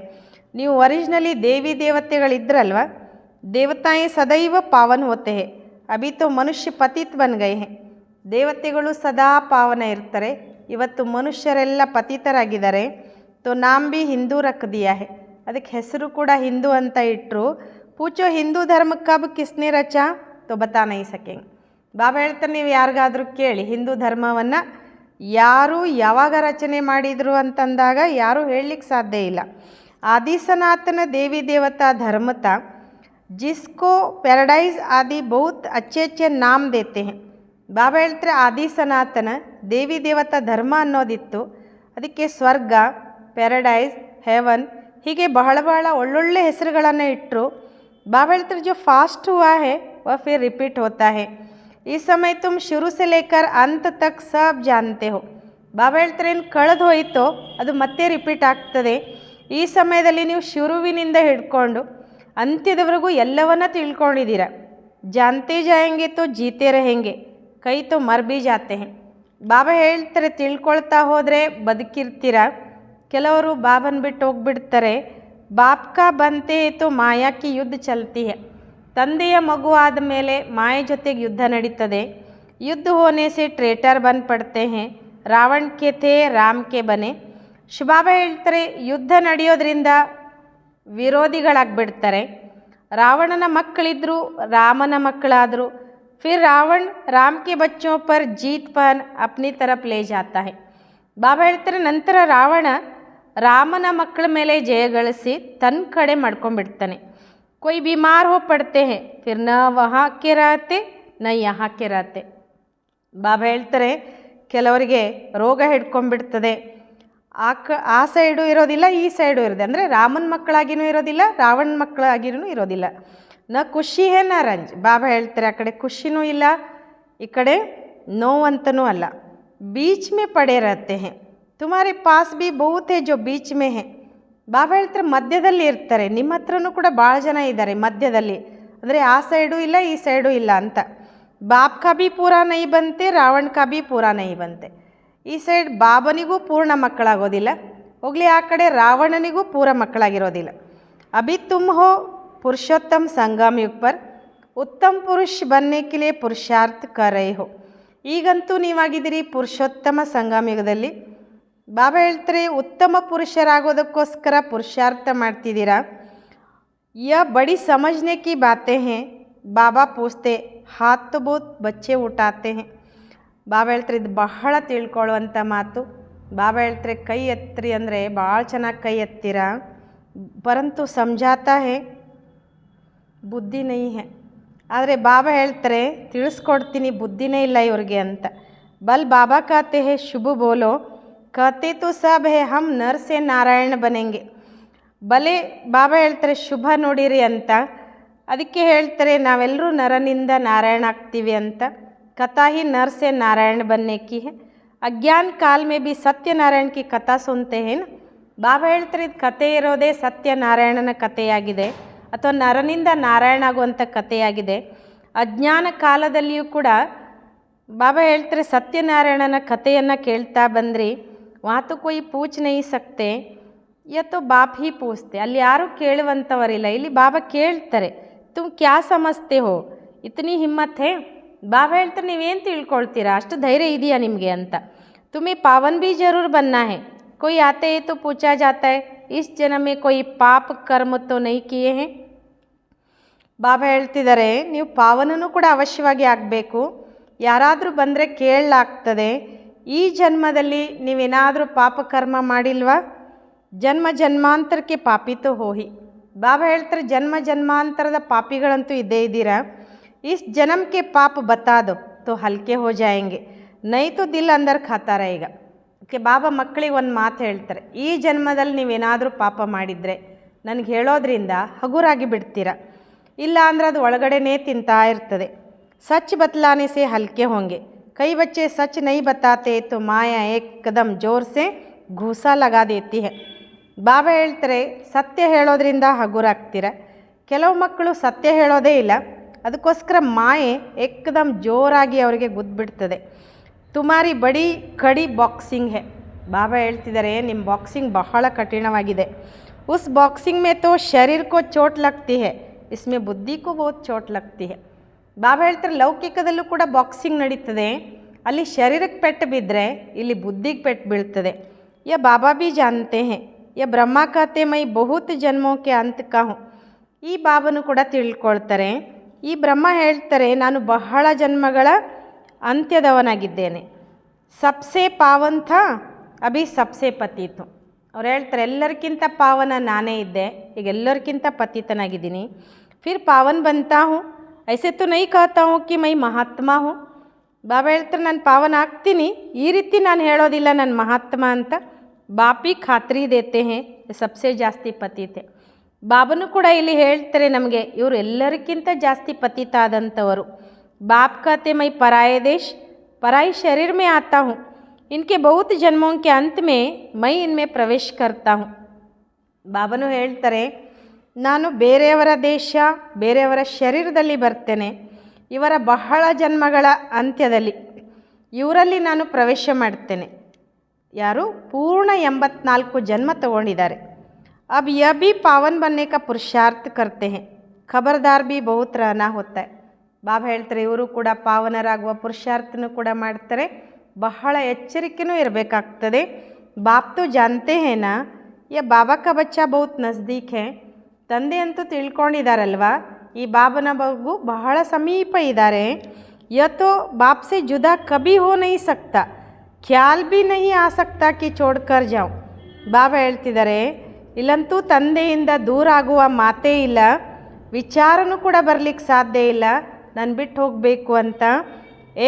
ನೀವು ಒರಿಜಿನಲಿ ದೇವಿ ದೇವತೆಗಳಿದ್ರಲ್ವ. ದೇವತಾಯೇ ಸದೈವ ಪಾವನ್ ಹೋತೆ ಹೇ, ಅಭಿ ತೋ ಮನುಷ್ಯ ಪತಿತ್ ಬನ್ ಗಯೇ ಹೇ. ದೇವತೆಗಳು ಸದಾ ಪಾವನ ಇರ್ತಾರೆ, ಇವತ್ತು ಮನುಷ್ಯರೆಲ್ಲ ಪತಿತರಾಗಿದ್ದಾರೆ. ತೋ ನಾಮ್ ಬಿ ಹಿಂದೂ ರಖ್ ದಿಯಾ ಹೇ, ಅದಕ್ಕೆ ಹೆಸರು ಕೂಡ ಹಿಂದೂ ಅಂತ ಇಟ್ಟರು. ಪೂಚೋ ಹಿಂದೂ ಧರ್ಮ ಕಬ್ ಕಿಸ್ನೆ ರಚಾ ತೋ ಬತಾ ನೈ ಸಕೆಂಗೆ. ಬಾಬಾ ಹೇಳ್ತಾರೆ, ನೀವು ಯಾರಿಗಾದರೂ ಕೇಳಿ ಹಿಂದೂ ಧರ್ಮವನ್ನು ಯಾರು ಯಾವಾಗ ರಚನೆ ಮಾಡಿದರು ಅಂತಂದಾಗ ಯಾರೂ ಹೇಳಲಿಕ್ಕೆ ಸಾಧ್ಯ ಇಲ್ಲ. ಆದಿ ಸನಾತನ ದೇವಿ ದೇವತಾ ಧರ್ಮತ ಜಿಸ್ಕೋ ಪ್ಯಾರಡೈಸ್ ಆದಿ ಬಹುತ್ ಅಚ್ಚೆ ಅಚ್ಚೆ ನಾಮ್ ದೇತೆ ಹೇ. ಬಾಬಾ ಹೇಳ್ತಾರೆ, ಆದಿ ಸನಾತನ ದೇವಿ ದೇವತಾ ಧರ್ಮ ಅನ್ನೋದಿತ್ತು, ಅದಕ್ಕೆ ಸ್ವರ್ಗ, ಪ್ಯಾರಡೈಸ್, ಹೆವನ್ ಹೀಗೆ ಬಹಳ ಬಹಳ ಒಳ್ಳೊಳ್ಳೆ ಹೆಸರುಗಳನ್ನು ಇಟ್ಟರು. ಬಾಬಾ ಹೇಳ್ತಾರೆ, ಜೋ ಫಾಸ್ಟ್ ಹುआ है वह फिर रिपीट होता है. इस समय तुम शुरू से लेकर अंत तक सब जानते हो. ಬಾಬಾ ಹೇಳ್ತಾರೆ, ಏನು ಕಳೆದು ಹೋಯಿತೋ ಅದು ಮತ್ತೆ ರಿಪೀಟ್ ಆಗ್ತದೆ. ಈ ಸಮಯದಲ್ಲಿ ನೀವು ಶುರುವಿನಿಂದ ಹಿಡ್ಕೊಂಡು ಅಂತ್ಯದವರೆಗೂ ಎಲ್ಲವನ್ನ ತಿಳ್ಕೊಂಡಿದ್ದೀರ. ಜಾನ್ತೆ ಜಾಯಂಗೆ ತೋ ಜೀತೆ रहेंगे, ಕೈ ತೋ ಮರ್ ಬಿ ಜಾತೆ ಹೇ. ಬಾಬಾ ಹೇಳ್ತಾರೆ, ತಿಳ್ಕೊಳ್ತಾ ಹೋದರೆ ಬದುಕಿರ್ತೀರ, ಕೆಲವರು ಬಾಬನ್ ಬಿಟ್ಟು ಹೋಗ್ಬಿಡ್ತಾರೆ. ಬಾಪ್ ಕಾ ಬಂತೆ ತೋ ಮಾಯಾ ಕಿ ಯುದ್ಧ ಚಲ್ತಿ ಹೇ. ತಂದೆಯ ಮಗು ಆದ ಮೇಲೆ ಮಾಯೆ ಜೊತೆಗೆ ಯುದ್ಧ ನಡೀತದೆ. ಯುದ್ಧ ಹೋನೆ ಸೆ ಟ್ರೇಟರ್ ಬನ್ ಪಡ್ತೆ ಹೇ, ರಾವಣ್ ಕೆ ಥೇ ರಾಮ್ ಕೆ ಬನೆ. ಶಿವಬಾಬಾ ಹೇಳ್ತಾರೆ, ಯುದ್ಧ ನಡೆಯೋದ್ರಿಂದ ವಿರೋಧಿಗಳಾಗ್ಬಿಡ್ತಾರೆ. ರಾವಣನ ಮಕ್ಕಳಿದ್ರು, ರಾಮನ ಮಕ್ಕಳಾದರು. ಫಿರ್ ರಾವಣ್ ರಾಮ್ ಕೆ ಬಚ್ಚೋं पर जीत पान अपनी तरफ ले जाता है. ಬಾಬಾ ಹೇಳ್ತಾರೆ, ನಂತರ ರಾವಣ ರಾಮನ ಮಕ್ಕಳ ಮೇಲೆ ಜಯಗಳಿಸಿ ತನ್ನ ಕಡೆ ಮಾಡ್ಕೊಂಡ್ಬಿಡ್ತಾನೆ. कोई बीमार हो पड़ते हैं फिर न वहाँ के रहते न यहाँ के रहते. ಬಾಬಾ ಹೇಳ್ತಾರೆ, ಕೆಲವರಿಗೆ ರೋಗ ಹಿಡ್ಕೊಂಡ್ಬಿಡ್ತದೆ, ಆ ಸೈಡು ಇರೋದಿಲ್ಲ, ಈ ಸೈಡು ಇರೋದೆ, ಅಂದರೆ ರಾಮನ ಮಕ್ಕಳಾಗಿಯೂ ಇರೋದಿಲ್ಲ, ರಾವಣನ ಮಕ್ಕಳಾಗಿಯೂ ಇರೋದಿಲ್ಲ. ನ ಖುಷಿ ಹೇ ನ ರಂಜ್. ಬಾಬಾ ಹೇಳ್ತಾರೆ ಆ ಕಡೆ ಖುಷಿನೂ ಇಲ್ಲ, ಈ ಕಡೆ ನೋವಂತನೂ ಅಲ್ಲ. बीच में पड़े रहते हैं, तुम्हारे पास भी बहुत है जो बीच में है. ಬಾಬಾ ಹೇಳ್ತಾರೆ ಮಧ್ಯದಲ್ಲಿ ಇರ್ತಾರೆ, ನಿಮ್ಮ ಹತ್ರನೂ ಕೂಡ ಭಾಳ ಜನ ಇದ್ದಾರೆ ಮಧ್ಯದಲ್ಲಿ, ಅಂದರೆ ಆ ಸೈಡು ಇಲ್ಲ ಈ ಸೈಡು ಇಲ್ಲ ಅಂತ. ಬಾಪ್ ಕಾ ಭಿ ಪೂರಾ ನೈ ಬಂತೆ, ರಾವಣ್ ಕಾ ಭಿ ಪೂರಾ ನೈ ಬಂತೆ. ಈ ಸೈಡ್ ಬಾಬನಿಗೂ ಪೂರ್ಣ ಮಕ್ಕಳಾಗೋದಿಲ್ಲ, ಹೋಗಲಿ ಆ ಕಡೆ ರಾವಣನಿಗೂ ಪೂರ ಮಕ್ಕಳಾಗಿರೋದಿಲ್ಲ. ಅಭಿ ತುಮ್ ಹೋ पुरुषोत्तम संगम युग पर उत्तम पुरुष बनने के लिए पुरुषार्थ कर रहे हो. ಈಗಂತೂ ನೀವಾಗಿದ್ದೀರಿ ಪುರುಷೋತ್ತಮ ಸಂಗಮ ಯುಗದಲ್ಲಿ. ಬಾಬಾ ಹೇಳ್ತಾರೆ ಉತ್ತಮ ಪುರುಷರಾಗೋದಕ್ಕೋಸ್ಕರ ಪುರುಷಾರ್ಥ ಮಾಡ್ತಿದ್ದೀರಾ. यह बड़ी समझने की बातें हैं. ಬಾಬಾ ಪೂछते हाथ तो बहुत बच्चे उठाते हैं. ಬಾಬಾ ಹೇಳ್ತಾರೆ ಇದು ಬಹಳ ತಿಳ್ಕೊಳ್ಳುವಂಥ ಮಾತು. ಬಾಬಾ ಹೇಳ್ತಾರೆ ಕೈ ಎತ್ತಿರಿ ಅಂದರೆ ಭಾಳ ಚೆನ್ನಾಗಿ ಕೈ ಎತ್ತೀರಾ, ಪರಂತು ಸಮझाता है ಬುದ್ಧಿ ನೈ ಹೇ. ಆದರೆ ಬಾಬಾ ಹೇಳ್ತಾರೆ ತಿಳಿಸ್ಕೊಡ್ತೀನಿ ಬುದ್ಧಿನೇ ಇಲ್ಲ ಇವ್ರಿಗೆ ಅಂತ. ಬಲ್ ಬಾಬಾ कहते हैं शुभ बोलो, कहते तो सब है हम नर से नारायण बनेंगे. ಬಲೆ ಬಾಬಾ ಹೇಳ್ತಾರೆ ಶುಭ ನೋಡಿರಿ ಅಂತ, ಅದಕ್ಕೆ ಹೇಳ್ತಾರೆ ನಾವೆಲ್ಲರೂ ನರನಿಂದ ನಾರಾಯಣ ಆಗ್ತೀವಿ ಅಂತ. कथा ही नर से नारायण बनने की है. अज्ञान काल में भी सत्यनारायण की कथा सुनते हैं ना. ಬಾಬಾ ಹೇಳ್ತಾರೆ ಇದು ಕತೆ ಇರೋದೇ ಸತ್ಯನಾರಾಯಣನ ಕಥೆಯಾಗಿದೆ, ಅಥವಾ ನರನಿಂದ ನಾರಾಯಣ ಆಗುವಂಥ ಕಥೆಯಾಗಿದೆ. ಅಜ್ಞಾನ ಕಾಲದಲ್ಲಿಯೂ ಕೂಡ ಬಾಬಾ ಹೇಳ್ತಾರೆ ಸತ್ಯನಾರಾಯಣನ ಕಥೆಯನ್ನು ಕೇಳ್ತಾ ಬಂದ್ರಿ. ಮಾತು ಕೊಯ್ ಪೂಚ್ ನೈ ಸಕ್ತೆ, ಯತ್ತೋ ಬಾಪ್ ಹಿ ಪೂಚ್ತೆ. ಅಲ್ಲಿ ಯಾರೂ ಕೇಳುವಂಥವರಿಲ್ಲ, ಇಲ್ಲಿ ಬಾಬಾ ಕೇಳ್ತಾರೆ ತುಮ್ ಕ್ಯಾ ಸಮಜ್ತೆ ಹೋ, ಇತನಿ ಹಿಮ್ಮತ್ ಹೇ. ಬಾಬಾ ಹೇಳ್ತಾರೆ ನೀವೇನು ತಿಳ್ಕೊಳ್ತೀರಾ, ಅಷ್ಟು ಧೈರ್ಯ ಇದೆಯಾ ನಿಮಗೆ ಅಂತ. तुम्हें पावन भी जरूर बनना है. कोई आते ही तो पूछा जाता है इस जन्म में कोई पाप कर्म तो नहीं किए हैं. ಬಾಬಾ ಹೇಳ್ತಿದ್ದಾರೆ ನೀವು ಪಾವನನೂ ಕೂಡ ಅವಶ್ಯವಾಗಿ ಆಗಬೇಕು. ಯಾರಾದರೂ ಬಂದರೆ ಕೇಳಲಾಗ್ತದೆ ಈ ಜನ್ಮದಲ್ಲಿ ನೀವೇನಾದರೂ ಪಾಪಕರ್ಮ ಮಾಡಿಲ್ವಾ, ಜನ್ಮ ಜನ್ಮಾಂತರಕ್ಕೆ ಪಾಪಿ ತೋ ಹೋಹಿ. ಬಾಬಾ ಹೇಳ್ತಾರೆ ಜನ್ಮ ಜನ್ಮಾಂತರದ ಪಾಪಿಗಳಂತೂ ಇದ್ದೇ ಇದ್ದೀರಾ. ಇಸ್ ಜನ್ಮಕ್ಕೆ ಪಾಪ ಬತಾ ದೋ ತೋ ಹಲ್ಕೆ ಹೋ ಜಾಯಂಗೆ, ನೈ ತೋ ದಿಲ್ ಅಂದರ್ ಖಾತಾ रहेगा. ಓಕೆ, ಬಾಬಾ ಮಕ್ಕಳಿಗೆ ಒಂದು ಮಾತು ಹೇಳ್ತಾರೆ, ಈ ಜನ್ಮದಲ್ಲಿ ನೀವೇನಾದರೂ ಪಾಪ ಮಾಡಿದರೆ ನನಗೆ ಹೇಳೋದ್ರಿಂದ ಹಗುರಾಗಿ ಬಿಡ್ತೀರಾ, ಇಲ್ಲ ಅಂದರೆ ಅದು ಒಳಗಡೆನೇ ತಿಂತಾ ಇರ್ತದೆ. ಸಚ್ ಬತಲಾನೆ ಸೆ ಹಲ್ಕೆ ಹೋಂಗೆ. ಕೈ ಬಚ್ಚೆ ಸಚ್ ನೈ ಬತಾತೆ ತೋ ಮಾಯಾ ಏಕ್ ಕದಮ್ ಜೋರ್ ಸೆ ಘೂಸಾ ಲಗಾ ದೇತಿ ಹೈ. ಬಾಬಾ ಹೇಳ್ತಾರೆ ಸತ್ಯ ಹೇಳೋದ್ರಿಂದ ಹಗುರಾಗ್ತೀರ. ಕೆಲವು ಮಕ್ಕಳು ಸತ್ಯ ಹೇಳೋದೇ ಇಲ್ಲ, ಅದಕ್ಕೋಸ್ಕರ ಮಾಯೆ ಏಕದಮ್ ಜೋರಾಗಿ ಅವರಿಗೆ ಗುದ್ಬಿಡ್ತದೆ. ತುಮಾರಿ ಬಡಿ ಕಡಿ ಬಾಕ್ಸಿಂಗ್ ಹೇ. ಬಾಬಾ ಹೇಳ್ತಿದ್ದಾರೆ ನಿಮ್ಮ ಬಾಕ್ಸಿಂಗ್ ಬಹಳ ಕಠಿಣವಾಗಿದೆ. ಉಸ್ ಬಾಕ್ಸಿಂಗ್ ಮೇ ತೋ ಶರೀರ್ ಕೋ ಚೋಟ್ ಲಗ್ತಿ ಹೈ, ಇಸ್ಮೇ ಬುದ್ಧಿ ಕೋ ಬಹುತ್ ಚೋಟ್ ಲಗ್ತಿ ಹೈ. ಬಾಬಾ ಹೇಳ್ತಾರೆ ಲೌಕಿಕದಲ್ಲೂ ಕೂಡ ಬಾಕ್ಸಿಂಗ್ ನಡೀತದೆ, ಅಲ್ಲಿ ಶರೀರಕ್ಕೆ ಪೆಟ್ಟು ಬಿದ್ದರೆ ಇಲ್ಲಿ ಬುದ್ಧಿಗೆ ಪೆಟ್ಟು ಬೀಳ್ತದೆ. ಯ ಬಾಬಾ ಭೀ ಜಾನ್ತೆ ಹೇ, ಯ ಬ್ರಹ್ಮ ಕತೆ ಮೈ ಬಹುತ್ ಜನ್ಮೋಕೆ ಅಂತ ಕಾಹು. ಈ ಬಾಬನು ಕೂಡ ತಿಳ್ಕೊಳ್ತಾರೆ, ಈ ಬ್ರಹ್ಮ ಹೇಳ್ತಾರೆ ನಾನು ಬಹಳ ಜನ್ಮಗಳ ಅಂತ್ಯದವನಾಗಿದ್ದೇನೆ. ಸಬ್ಸೆ ಪಾವನ್ ಥಾ ಅಭಿ ಸಬ್ಸೆ ಪತೀತು. ಅವ್ರು ಹೇಳ್ತಾರೆ ಎಲ್ಲರಿಗಿಂತ ಪಾವನ ನಾನೇ ಇದ್ದೆ, ಈಗ ಎಲ್ಲರಿಗಿಂತ ಪತಿತನಾಗಿದ್ದೀನಿ. ಫಿರ್ ಪಾವನ್ ಬಂತಾ ಹೂँ, ಐಸೆ ತೋ ನೈ ಕಹತಾ ಹೂँ ಕಿ ಮೈ ಮಹಾತ್ಮ ಹೂँ. ಬಾಬಾ ಹೇಳ್ತಾರೆ ನಾನು ಪಾವನ ಆಗ್ತೀನಿ, ಈ ರೀತಿ ನಾನು ಹೇಳೋದಿಲ್ಲ ನಾನು ಮಹಾತ್ಮ ಅಂತ. ಬಾಪಿ ಖಾತ್ರಿ ದೇತೆ ಹೇ ಸಬ್ಸೆ ಜಾಸ್ತಿ ಪತೀತೆ. ಬಾಬನು ಕೂಡ ಇಲ್ಲಿ ಹೇಳ್ತಾರೆ ನಮಗೆ ಇವರು ಎಲ್ಲರಿಗಿಂತ ಜಾಸ್ತಿ ಪತಿತ ಆದಂಥವರು. बाप कहते मैं पराए देश पराई शरीर में आता हूँ, इनके बहुत जन्मों के अंत में मैं इनमें प्रवेश करता हूँ. ಬಾಬನು ಹೇಳ್ತಾರೆ ನಾನು ಬೇರೆಯವರ ದೇಶ ಬೇರೆಯವರ ಶರೀರದಲ್ಲಿ ಬರ್ತೇನೆ, ಇವರ ಬಹಳ ಜನ್ಮಗಳ ಅಂತ್ಯದಲ್ಲಿ ಇವರಲ್ಲಿ ನಾನು ಪ್ರವೇಶ ಮಾಡ್ತೇನೆ. ಯಾರು ಪೂರ್ಣ 84 ಜನ್ಮ ತಗೊಂಡಿದ್ದಾರೆ. अब यह भी पावन बनने का पुरुषार्थ करते हैं, खबरदार भी बहुत रहना होता है. ಬಾಬಾ ಹೇಳ್ತಾರೆ ಇವರು ಕೂಡ ಪಾವನರಾಗುವ ಪುರುಷಾರ್ಥನೂ ಕೂಡ ಮಾಡ್ತಾರೆ, ಬಹಳ ಎಚ್ಚರಿಕೆನೂ ಇರಬೇಕಾಗ್ತದೆ. ಬಾಪ್ ತೋ ಜಾನ್ತೆ ಹೇನಾ ಯ ಬಾಬಾ ಕಾ ಬಚ್ಚಾ ಬಹುತ್ ನಜ್ದೀಕ್ ಹೇ. ತಂದೆ ಅಂತೂ ತಿಳ್ಕೊಂಡಿದ್ದಾರಲ್ವ ಈ ಬಾಬನ ಮಗು ಬಹಳ ಸಮೀಪ ಇದ್ದಾರೆ. ಯ ತೋ ಬಾಪ್ ಸೆ ಜುದಾ ಕಭಿ ಹೋ ನೈ ಸಕ್ತಾ, ಖ್ಯಾಲ್ ಭಿ ನಹಿ ಆ ಸಕ್ತಾ ಕಿ ಚೋಡ್ ಕರ್ ಜಾವ್. ಬಾಬಾ ಹೇಳ್ತಿದ್ದಾರೆ ಇಲ್ಲಂತೂ ತಂದೆಯಿಂದ ದೂರ ಆಗುವ ಮಾತೇ ಇಲ್ಲ, ವಿಚಾರನೂ ಕೂಡ ಬರಲಿಕ್ಕೆ ಸಾಧ್ಯ ಇಲ್ಲ ನಾನು ಬಿಟ್ಟು ಹೋಗಬೇಕು ಅಂತ.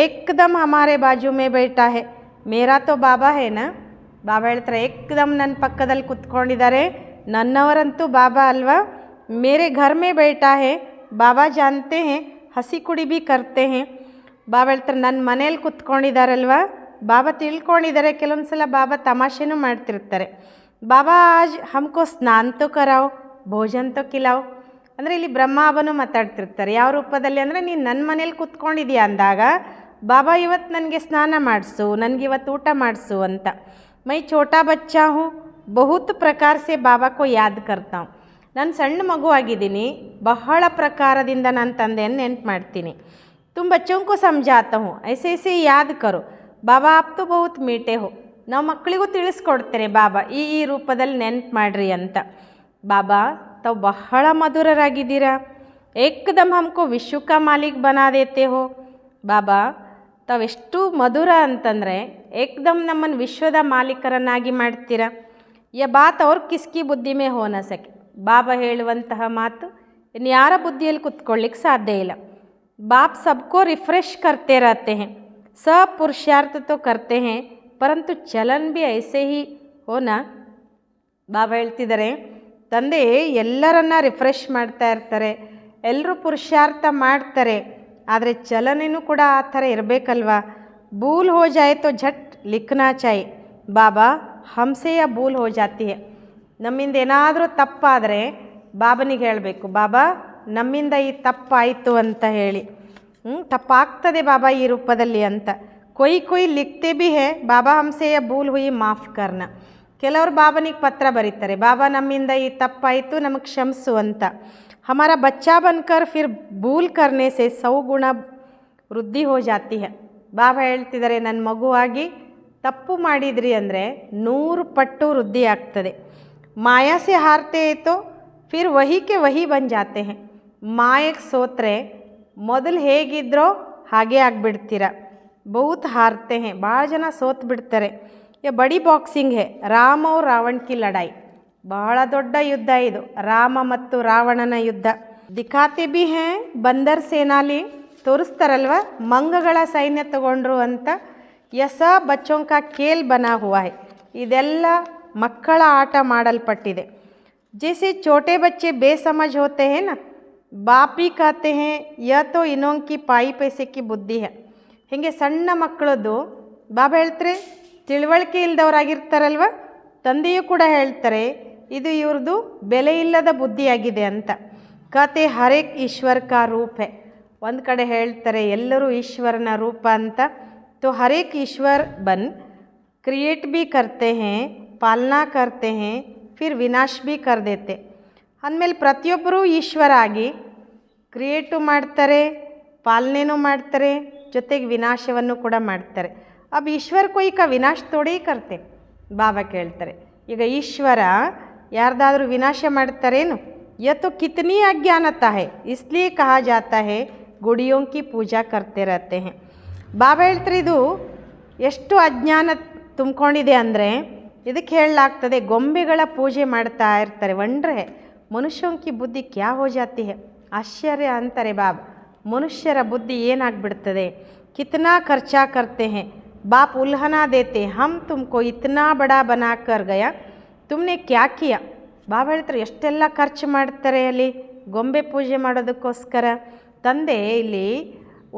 ಏಕ್ದಮ್ ಹಮಾರೆ ಬಾಜು ಮೇ ಬೇಟಾ ಹೇ, ಮೇರಾ ತೋ ಬಾಬಾ ಹೇನಾ. ಬಾಬಾ ಹೇಳ್ತಾರೆ ಏಕ್ದಮ್ ನನ್ನ ಪಕ್ಕದಲ್ಲಿ ಕುತ್ಕೊಂಡಿದ್ದಾರೆ, ನನ್ನವರಂತೂ ಬಾಬಾ ಅಲ್ವಾ. ಮೇರೆ ಘರ್ ಮೇ ಬೇಟಾ ಹೇ, ಬಾಬಾ ಜಾನ್ತೆ ಹೇ ಹಸಿ ಕುಡಿ ಬಿ ಕರ್ತೆ ಹೇ. ಬಾಬಾ ಹೇಳ್ತಾರೆ ನನ್ನ ಮನೇಲಿ ಕುತ್ಕೊಂಡಿದ್ದಾರಲ್ವ, ಬಾಬಾ ತಿಳ್ಕೊಂಡಿದ್ದಾರೆ. ಕೆಲವೊಂದು ಸಲ ಬಾಬಾ ತಮಾಷೆನೂ ಮಾಡ್ತಿರ್ತಾರೆ. ಬಾಬಾ ಆಜ್ ಹಮ್ಕೋ ಸ್ನಾನ್ ತೋ ಕರಾವ್, ಭೋಜನ್ ತೋ ಕಿಲಾವ್. ಅಂದರೆ ಇಲ್ಲಿ ಬ್ರಹ್ಮಾಬನು ಮಾತಾಡ್ತಿರ್ತಾರೆ. ಯಾವ ರೂಪದಲ್ಲಿ ಅಂದರೆ ನೀನು ನನ್ನ ಮನೇಲಿ ಕುತ್ಕೊಂಡಿದ್ದೀಯ ಅಂದಾಗ ಬಾಬಾ ಇವತ್ತು ನನಗೆ ಸ್ನಾನ ಮಾಡಿಸು, ನನಗೆ ಇವತ್ತು ಊಟ ಮಾಡಿಸು ಅಂತ. ಮೈ ಛೋಟಾ ಬಚ್ಚಾ ಹೂँ, ಬಹುತ್ ಪ್ರಕಾರ ಸೆ ಬಾಬಾ ಕೋ ಯಾದ್ ಕರ್ತಾ ಹೂँ. ನಾನು ಸಣ್ಣ ಮಗು ಆಗಿದ್ದೀನಿ, ಬಹಳ ಪ್ರಕಾರದಿಂದ ನಾನು ತಂದೆಯನ್ನು ನೆನ್ಪು ಮಾಡ್ತೀನಿ. ತುಮ್ ಬಚ್ಚೋं को समझाता हूँ, ऐसे ऐसे याद करो, ಬಾಬಾ ಆಪ್ ತೋ ಬಹುತ್ ಮೀಟೆ ಹೋ. ನಾವು ಮಕ್ಕಳಿಗೂ ತಿಳಿಸ್ಕೊಡ್ತಾರೆ ಬಾಬಾ ಈ ರೂಪದಲ್ಲಿ ನೆನ್ಪು ಮಾಡ್ರಿ ಅಂತ. ಬಾಬಾ ತಾವು ಬಹಳ ಮಧುರರಾಗಿದ್ದೀರಾ. ಏಕದಮ್ ಹಮ್ಕೋ ವಿಶ್ವ ಕಾ ಮಾಲೀಕ್ ಬನಾ ದೇತೆ ಹೋ. ಬಾಬಾ ತಾವೆಷ್ಟು ಮಧುರ ಅಂತಂದರೆ ಏಕದಮ್ ನಮ್ಮನ್ನು ವಿಶ್ವದ ಮಾಲೀಕರನ್ನಾಗಿ ಮಾಡ್ತೀರಾ. ಯ ಬಾತ್ ಅವ್ರ ಕಿಸ್ಕಿ ಬುದ್ಧಿ ಮೇ ಹೋ ನ ಸಕೆ. ಬಾಬಾ ಹೇಳುವಂತಹ ಮಾತು ಇನ್ಯಾರ ಬುದ್ಧಿಯಲ್ಲಿ ಕುತ್ಕೊಳ್ಳಿಕ್ಕೆ ಸಾಧ್ಯ ಇಲ್ಲ. बाप सबको रिफ्रेश करते रहते हैं, सब पुरुषार्थ तो करते हैं, परंतु चलन भी ऐसे ही हो ना. ಬಾಬಾ ಹೇಳ್ತಿದ್ದಾರೆ ತಂದೆ ಎಲ್ಲರನ್ನ ರಿಫ್ರೆಶ್ ಮಾಡ್ತಾ ಇರ್ತಾರೆ, ಎಲ್ಲರೂ ಪುರುಷಾರ್ಥ ಮಾಡ್ತಾರೆ, ಆದರೆ ಚಲನೆಯೂ ಕೂಡ ಆ ಥರ ಇರಬೇಕಲ್ವಾ. ಭೂಲ್ ಹೋ ಜಾಯೆ ತೋ ಝಟ್ ಲಿಖನಾ ಚಾಹಿ. ಬಾಬಾ ಹಮ್ಸೆ ಯಾ ಭೂಲ್ ಹೋ ಜಾತಿ ಹೈ. ನಮ್ಮಿಂದ ಏನಾದರೂ ತಪ್ಪಾದರೆ ಬಾಬನಿಗೆ ಹೇಳಬೇಕು, ಬಾಬಾ ನಮ್ಮಿಂದ ಈ ತಪ್ಪಾಯಿತು ಅಂತ ಹೇಳಿ. ತಪ್ಪಾಗ್ತದೆ ಬಾಬಾ ಈ ರೂಪದಲ್ಲಿ ಅಂತ. ಕೊಯ್ ಲಿಖ್ತೆ ಬಿ ಹೇ ಬಾಬಾ ಹಮ್ಸೆ ಯಾ ಭೂಲ್ ಹುಯಿ ಮಾಫ್ ಕರ್ನ. ಕೆಲವರು ಬಾಬನಿಗೆ ಪತ್ರ ಬರೀತಾರೆ, ಬಾಬಾ ನಮ್ಮಿಂದ ಈ ತಪ್ಪಾಯಿತು ನಮಗೆ ಕ್ಷಮಿಸು ಅಂತ. ಹಮಾರಾ ಬಚ್ಚಾ ಬನ್ಕರ್ ಫಿರ್ ಭೂಲ್ ಕರ್ನೆ ಸೆ 100 ಗುಣ ವೃದ್ಧಿ ಹೋ ಜಾತಿ ಹೈ. ಬಾಬಾ ಹೇಳ್ತಿದ್ದಾರೆ ನನ್ನ ಮಗುವಾಗಿ ತಪ್ಪು ಮಾಡಿದ್ರಿ ಅಂದರೆ 100 ಪಟ್ಟು ವೃದ್ಧಿ ಆಗ್ತದೆ. ಮಾಯಾ ಸೆ ಹಾರ್ತೆ ತೋ ಫಿರ್ ವಹಿ ಕೆ ವಹಿ ಬನ್ ಜಾತೆ ಹೈ. ಮಾಯಕ್ಕೆ ಸೋತ್ರೆ ಮೊದಲು ಹೇಗಿದ್ರೋ ಹಾಗೇ ಆಗಿಬಿಡ್ತೀರ. ಬಹುತ್ ಹಾರ್ತೆ ಹೇ, ಭಾಳ ಜನ ಸೋತು ಬಿಡ್ತಾರೆ. ಯ ಬಡಿ ಬಾಕ್ಸಿಂಗ್ ಹೇ ರಾಮ ಅವ್ರ ರಾವಣ ಕಿ ಲಡಾಯಿ. ಬಹಳ ದೊಡ್ಡ ಯುದ್ಧ ಇದು, ರಾಮ ಮತ್ತು ರಾವಣನ ಯುದ್ಧ. ದಿಖಾತೆ ಬಿ ಹೇ ಬಂದರ್ ಸೇನಾಲಿ, ತೋರಿಸ್ತಾರಲ್ವ ಮಂಗಗಳ ಸೈನ್ಯ ತಗೊಂಡ್ರು ಅಂತ. ಯಸ ಬಚ್ಚೋಂ ಕಾ ಖೇಲ್ ಬನಾ ಹುವಾ ಹೈ. ಇದೆಲ್ಲ ಮಕ್ಕಳ ಆಟ ಮಾಡಲ್ಪಟ್ಟಿದೆ. जैसे छोटे बच्चे बेसमझ होते हैं ना, बाप ही कहते हैं यह तो इनों की पाई पैसे की बुद्धि है. ಹೀಗೆ ಸಣ್ಣ ಮಕ್ಕಳದ್ದು ಬಾಬಾ ಹೇಳ್ತಾರೆ ತಿಳುವಳಿಕೆ ಇಲ್ಲದವರಾಗಿರ್ತಾರಲ್ವ, ತಂದೆಯೂ ಕೂಡ ಹೇಳ್ತಾರೆ ಇದು ಇವ್ರದ್ದು ಬೆಲೆ ಇಲ್ಲದ ಬುದ್ಧಿಯಾಗಿದೆ ಅಂತ. ಕತೆ ಹರೇಕ್ ಈಶ್ವರ ಕಾ ರೂಪ ಹೈ. ಒಂದು ಕಡೆ ಹೇಳ್ತಾರೆ ಎಲ್ಲರೂ ಈಶ್ವರನ ರೂಪ ಅಂತ. ತೋ ಹರೇಕ್ ಈಶ್ವರ್ ಬನ್ ಕ್ರಿಯೇಟ್ ಬಿ ಕರ್ತೆ ಹೇ, ಪಾಲನಾ ಕರ್ತೆ ಹೇ, ಫಿರ್ ವಿನಾಶ್ ಬಿ ಕರ್ ದೇತೆ. ಅಂದಮೇಲೆ ಪ್ರತಿಯೊಬ್ಬರೂ ಈಶ್ವರ ಆಗಿ ಕ್ರಿಯೇಟು ಮಾಡ್ತಾರೆ, ಪಾಲನೆನೂ ಮಾಡ್ತಾರೆ, ಜೊತೆಗೆ ವಿನಾಶವನ್ನು ಕೂಡ ಮಾಡ್ತಾರೆ. अब ईश्वर कोई का विनाश थोड़ी करते. ಬಾಬಾ ಕೇಳ್ತಾರೆ ಈಗ ಈಶ್ವರ ಯಾರ್ದಾದ್ರೂ ವಿನಾಶ ಮಾಡ್ತಾರೇನು. यह तो कितनी अज्ञानता है, इसलिए कहा जाता है गुड़ियों की पूजा करते रहते हैं. ಬಾಬಾ ಹೇಳ್ತಾರೆ ಇದು ಎಷ್ಟು ಅಜ್ಞಾನ ತುಂಬಿಕೊಂಡಿದೆ ಅಂದರೆ ಇದಕ್ಕೆ ಹೇಳಲಾಗ್ತದೆ ಗೊಂಬೆಗಳ ಪೂಜೆ ಮಾಡ್ತಾ ಇರ್ತಾರೆ. ವಂಡ್ರೆ ಮನುಷ್ಯೋಂ ಕಿ ಬುದ್ಧಿ ಕ್ಯಾ ಹೋ ಜಾತಿ ಹೈ. ಆಶ್ಚರ್ಯ ಅಂತಾರೆ ಬಾಬಾ, ಮನುಷ್ಯರ ಬುದ್ಧಿ ಏನಾಗ್ಬಿಡ್ತದೆ. ಕಿತ್ನಾ ಖರ್ಚಾ ಕರ್ತೆ ಹೇ, ಬಾಪ್ ಉಲ್ಹನಾ ದೇತೆ, ಹಮ್ ತುಮಕೋ ಇತ್ನಾ ಬಡಾ ಬನಾ ಕರ್ ಗಯಾ, ತುಮ್ನೆ ಕ್ಯಾ ಕಿಯಾ. ಬಾಬಾ ಹೇಳ್ತಾರೆ ಎಷ್ಟೆಲ್ಲ ಖರ್ಚು ಮಾಡ್ತಾರೆ ಅಲ್ಲಿ ಗೊಂಬೆ ಪೂಜೆ ಮಾಡೋದಕ್ಕೋಸ್ಕರ. ತಂದೆ ಇಲ್ಲಿ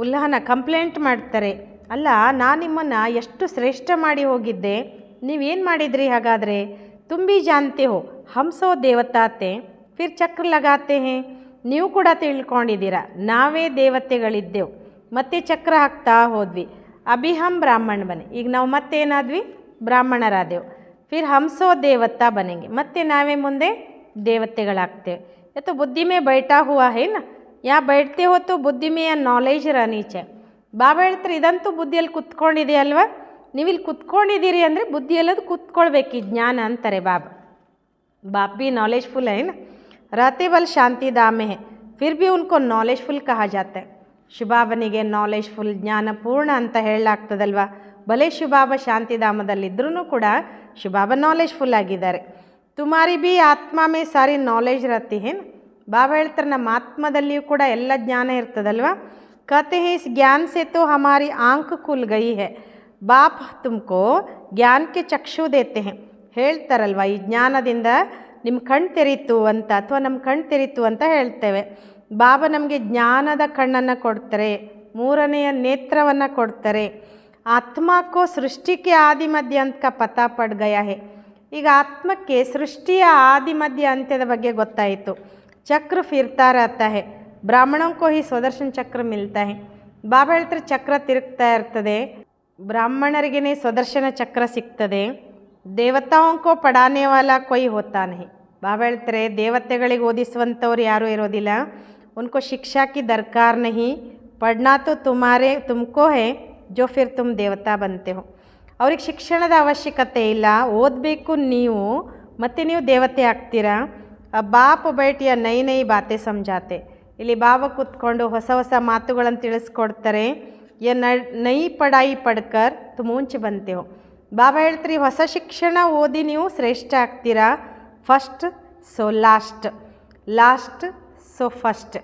ಉಲ್ಹನ ಕಂಪ್ಲೇಂಟ್ ಮಾಡ್ತಾರೆ, ಅಲ್ಲ ನಾನು ನಿಮ್ಮನ್ನು ಎಷ್ಟು ಶ್ರೇಷ್ಠ ಮಾಡಿ ಹೋಗಿದ್ದೆ, ನೀವೇನು ಮಾಡಿದ್ರಿ ಹಾಗಾದರೆ. ತುಂಬಿ ಜಾನ್ತೆ ಹೋ ಹಮ್ಸೋ ದೇವತಾತೆ ಫಿರ್ ಚಕ್ರ ಲಗಾತೆ ಹೇ. ನೀವು ಕೂಡ ತಿಳ್ಕೊಂಡಿದ್ದೀರ ನಾವೇ ದೇವತೆಗಳಿದ್ದೆವು ಮತ್ತೆ ಚಕ್ರ ಹಾಕ್ತಾ ಹೋದ್ವಿ. ಅಭಿ ಹಮ್ ಬ್ರಾಹ್ಮಣ ಬನೆ, ಈಗ ನಾವು ಮತ್ತೇನಾದ್ವಿ ಬ್ರಾಹ್ಮಣರಾದೆವು. ಫಿರ್ ಹಮ್ಸೋ ದೇವತಾ ಬನೆಂಗೆ, ಮತ್ತೆ ನಾವೇ ಮುಂದೆ ದೇವತೆಗಳಾಗ್ತೇವೆ. तो बुद्धि में बैठा हुआ है ना, यहाँ बैठते हो तो बुद्धि में या ನಾಲೆಜ್ रहनी चाहिए. ಬಾಬಾ ಹೇಳ್ತಾರೆ ಇದಂತೂ ಬುದ್ಧಿಯಲ್ಲಿ ಕುತ್ಕೊಂಡಿದೆ ಅಲ್ವಾ, ನೀವು ಇಲ್ಲಿ ಕುತ್ಕೊಂಡಿದ್ದೀರಿ ಅಂದರೆ ಬುದ್ಧಿಯಲ್ಲದು ಕುತ್ಕೊಳ್ಬೇಕು, ಈ ಜ್ಞಾನ ಅಂತಾರೆ ಬಾಬಾ. बाप भी नॉलेजफुल है ना, रहते बल शांति धाम में है, फिर भी उनको नॉलेजफुल कहा जाता है. ಶಿವಬಾಬನಿಗೆ ನಾಲೆಜ್ಫುಲ್ ಜ್ಞಾನಪೂರ್ಣ ಅಂತ ಹೇಳಲಾಗ್ತದಲ್ವ. ಭಲೆ ಶಿವಬಾಬ ಶಾಂತಿಧಾಮದಲ್ಲಿದ್ದರೂ ಕೂಡ ಶಿವಬಾಬ ನಾಲೆಜ್ಫುಲ್ ಆಗಿದ್ದಾರೆ. ತುಮಾರಿ ಭೀ ಆತ್ಮ ಮೇ ಸಾರಿ ನಾಲೆಜ್ रहती है. ಬಾಬಾ ಹೇಳ್ತಾರೆ ನಮ್ಮ ಆತ್ಮದಲ್ಲಿಯೂ ಕೂಡ ಎಲ್ಲ ಜ್ಞಾನ ಇರ್ತದಲ್ವ. कहते हैं इस ज्ञान से तो हमारी आँख खुल गई है, बाप तुमको ज्ञान के चक्षु देते हैं. ಹೇಳ್ತಾರಲ್ವ ಈ ಜ್ಞಾನದಿಂದ ನಿಮ್ಮ ಕಣ್ಣು ತೆರೀತು ಅಂತ, ಅಥವಾ ನಮ್ಮ ಕಣ್ಣು ತೆರೀತು ಅಂತ ಹೇಳ್ತೇವೆ. ಬಾಬಾ ನಮಗೆ ಜ್ಞಾನದ ಕಣ್ಣನ್ನು ಕೊಡ್ತಾರೆ, ಮೂರನೆಯ ನೇತ್ರವನ್ನು ಕೊಡ್ತಾರೆ. ಆತ್ಮಕ್ಕೋ ಸೃಷ್ಟಿಗೆ ಆದಿ ಮಧ್ಯ ಅಂತ ಪತಾ ಪಡ್ ಗಯಾ ಹೇ. ಈಗ ಆತ್ಮಕ್ಕೆ ಸೃಷ್ಟಿಯ ಆದಿ ಮಧ್ಯ ಅಂತ್ಯದ ಬಗ್ಗೆ ಗೊತ್ತಾಯಿತು. ಚಕ್ರ ಫಿರ್ತಾ रहता है, ಬ್ರಾಹ್ಮಣों को ही ಸ್ವದರ್ಶನ ಚಕ್ರ ಮಿಲ್ತಾ है. ಬಾಬಾ ಹೇಳ್ತಾರೆ ಚಕ್ರ ತಿರುಗ್ತಾ ಇರ್ತದೆ, ಬ್ರಾಹ್ಮಣರಿಗೇ ಸ್ವದರ್ಶನ ಚಕ್ರ ಸಿಗ್ತದೆ. ದೇವತಾओं ಪಡಾನೆ ವಾಲಾ ಕೊಯ್ ಹೋತಾ ನಹಿ. ಬಾಬಾ ಹೇಳ್ತಾರೆ ದೇವತೆಗಳಿಗೆ ಓದಿಸುವಂಥವ್ರು ಯಾರೂ ಇರೋದಿಲ್ಲ. ಉनको ಶಿಕ್ಷಾ ಕಿ ದರ್ಕಾರ ನಹಿ, ಪಡ್ನಾ ತೋ ತುಮಕೋ ಹೇ ಜೋ ಫಿರ್ ತುಮ್ ದೇವತಾ ಬಂತೆ ಹೋ. ಅವ್ರಿಗೆ ಶಿಕ್ಷಣದ ಅವಶ್ಯಕತೆ ಇಲ್ಲ, ಓದಬೇಕು ನೀವು ಮತ್ತು ನೀವು ದೇವತೆ ಆಗ್ತೀರಾ. ಬಾಪ್ ಬೈಟಿಯ ನೈ ನೈ ಬಾತೆ ಸಮಜಾತೆ. ಇಲ್ಲಿ ಬಾಬಾ ಕೂತ್ಕೊಂಡು ಹೊಸ ಹೊಸ ಮಾತುಗಳನ್ನು ತಿಳಿಸ್ಕೊಡ್ತಾರೆ. ನೈ ಪಡಾಯಿ ಪಡ್ಕರ್ ತುಮ್ ಊಂಚ್ ಬಂತೆ ಹೋ. ಬಾಬಾ ಹೇಳ್ತೀರಿ ಹೊಸ ಶಿಕ್ಷಣ ಓದಿ ನೀವು ಶ್ರೇಷ್ಠ ಆಗ್ತೀರಾ. First so last, last so first.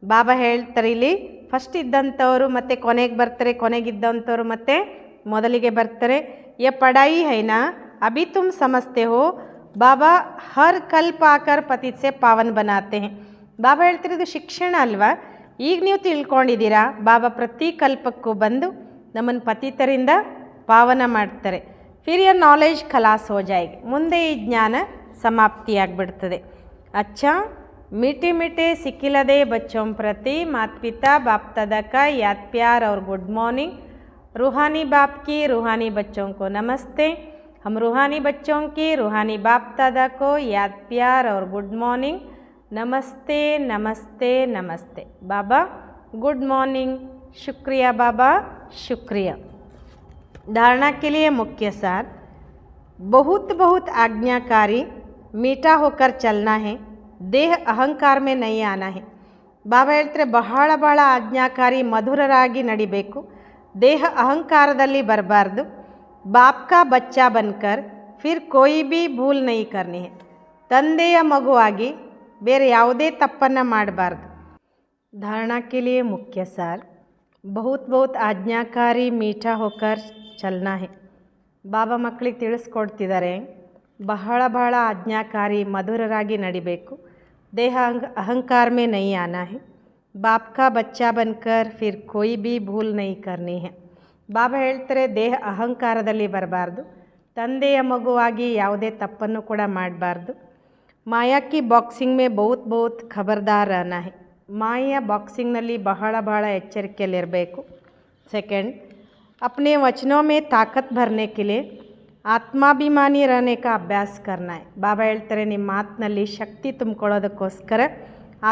Baba ಹೇಳ್ತಾರೆ ಇಲ್ಲಿ ಫಸ್ಟ್ ಇದ್ದಂಥವ್ರು ಮತ್ತು ಕೊನೆಗೆ ಬರ್ತಾರೆ, ಕೊನೆಗಿದ್ದಂಥವ್ರು ಮತ್ತು ಮೊದಲಿಗೆ ಬರ್ತಾರೆ. ಯ ಪಡಾಯಿ ಹೈನಾ ಅಭಿ ತುಮ್ ಸಮಜ್ತೆ ಹೋ, ಬಾಬಾ ಹರ್ ಕಲ್ಪ ಆಕರ್ ಪತಿತ್ ಸೆ ಪಾವನ್ ಬನಾತೆ ಹೇ. ಬಾಬಾ ಹೇಳ್ತಾರೆ ಇದು ಶಿಕ್ಷಣ ಅಲ್ವಾ, ಈಗ ನೀವು ತಿಳ್ಕೊಂಡಿದ್ದೀರಾ. ಬಾಬಾ ಪ್ರತಿ ಕಲ್ಪಕ್ಕೂ ಬಂದು ನಮ್ಮನ್ನು ಪತಿತರಿಂದ ಪಾವನ ಮಾಡ್ತಾರೆ. ಫಿರ್ ಯ ನಾಲೆಜ್ ಖಲಾಸ್ ಹೋ ಜಾಯೇಗಿ, ಮುಂದೆ ಈ ಜ್ಞಾನ ಸಮಾಪ್ತಿಯಾಗಿಬಿಡ್ತದೆ. ಅಚ್ಚಾ मीठे मीठे सिक्किलदे बच्चों प्रति माता पिता बाप दादा का याद प्यार और गुड मॉर्निंग. रूहानी बाप की रूहानी बच्चों को नमस्ते. हम रूहानी बच्चों की रूहानी बाप दादा को याद प्यार और गुड मॉर्निंग. नमस्ते नमस्ते नमस्ते. बाबा गुड मॉर्निंग. शुक्रिया बाबा, शुक्रिया. धारणा के लिए मुख्य सार, बहुत बहुत आज्ञाकारी, मीठा होकर चलना है, ದೇಹ ಅಹಂಕಾರ ಮೇ ನೈ ಆನಾ ಹೇ. ಬಾಬಾ ಹೇಳ್ತಾರೆ ಬಹಳ ಬಹಳ ಆಜ್ಞಾಕಾರಿ, ಮಧುರರಾಗಿ ನಡಿಬೇಕು, ದೇಹ ಅಹಂಕಾರದಲ್ಲಿ ಬರಬಾರ್ದು. ಬಾಪ್ ಕಾ ಬಚ್ಚಾ ಬನ್ಕರ್ ಫಿರ್ ಕೋಯಿ ಭೀ ಭೂಲ್ ನೈ ಕರ್ನಿ ಹೇ. ತಂದೆಯ ಮಗುವಾಗಿ ಬೇರೆ ಯಾವುದೇ ತಪ್ಪನ್ನು ಮಾಡಬಾರ್ದು. ಧಾರಣಾ ಕೆ ಲಿಯೇ ಮುಖ್ಯ ಸಾರ್, ಬಹುತ್ ಬಹುತ್ ಆಜ್ಞಾಕಾರಿ, ಮೀಠಾ ಹೋಕರ್ ಚಲ್ನಾ ಹೇ. ಬಾಬಾ ಮಕ್ಕಳಿಗೆ ತಿಳಿಸ್ಕೊಡ್ತಿದ್ದಾರೆ ಬಹಳ ಬಹಳ ಆಜ್ಞಾಕಾರಿ, ಮಧುರರಾಗಿ ನಡಿಬೇಕು, ದೇಹ ಅಹಂಕಾರ ಮೇ ನೈ ಆನಾ ಹೇ. ಬಾಪ್ ಕಾ ಬಚ್ಚಾ ಬನ್ಕರ್ ಫಿರ್ ಕೋಯಿ ಭೀ ಭೂಲ್ ನೈ ಕರ್ನಿ ಹೇ. ಬಾಬಾ ಹೇಳ್ತಾರೆ ದೇಹ ಅಹಂಕಾರದಲ್ಲಿ ಬರಬಾರ್ದು, ತಂದೆಯ ಮಗುವಾಗಿ ಯಾವುದೇ ತಪ್ಪನ್ನು ಕೂಡ ಮಾಡಬಾರ್ದು. ಮಾಯಾ ಕಿ ಬಾಕ್ಸಿಂಗ್ ಮೇ ಬಹುತ್ ಬಹುತ್ ಖಬರ್ದಾರ್ ಆನಾ ಹೇ. ಮಾಯೆಯ ಬಾಕ್ಸಿಂಗ್ನಲ್ಲಿ ಬಹಳ ಬಹಳ ಎಚ್ಚರಿಕೆಯಲ್ಲಿರಬೇಕು. ಸೆಕೆಂಡ್, ಅಪ್ನೆ ವಚನೋ ಮೇ ತಾಕತ್ ಭರ್ನೆ ಕೆ ಲಿಯೇ ಆತ್ಮಾಭಿಮಾನಿ रहने का ಅಭ್ಯಾಸ करना है. ಬಾಬಾ ಹೇಳ್ತಾರೆ ನಿಮ್ಮ ಮಾತಿನಲ್ಲಿ ಶಕ್ತಿ ತುಂಬಿಕೊಳ್ಳೋದಕ್ಕೋಸ್ಕರ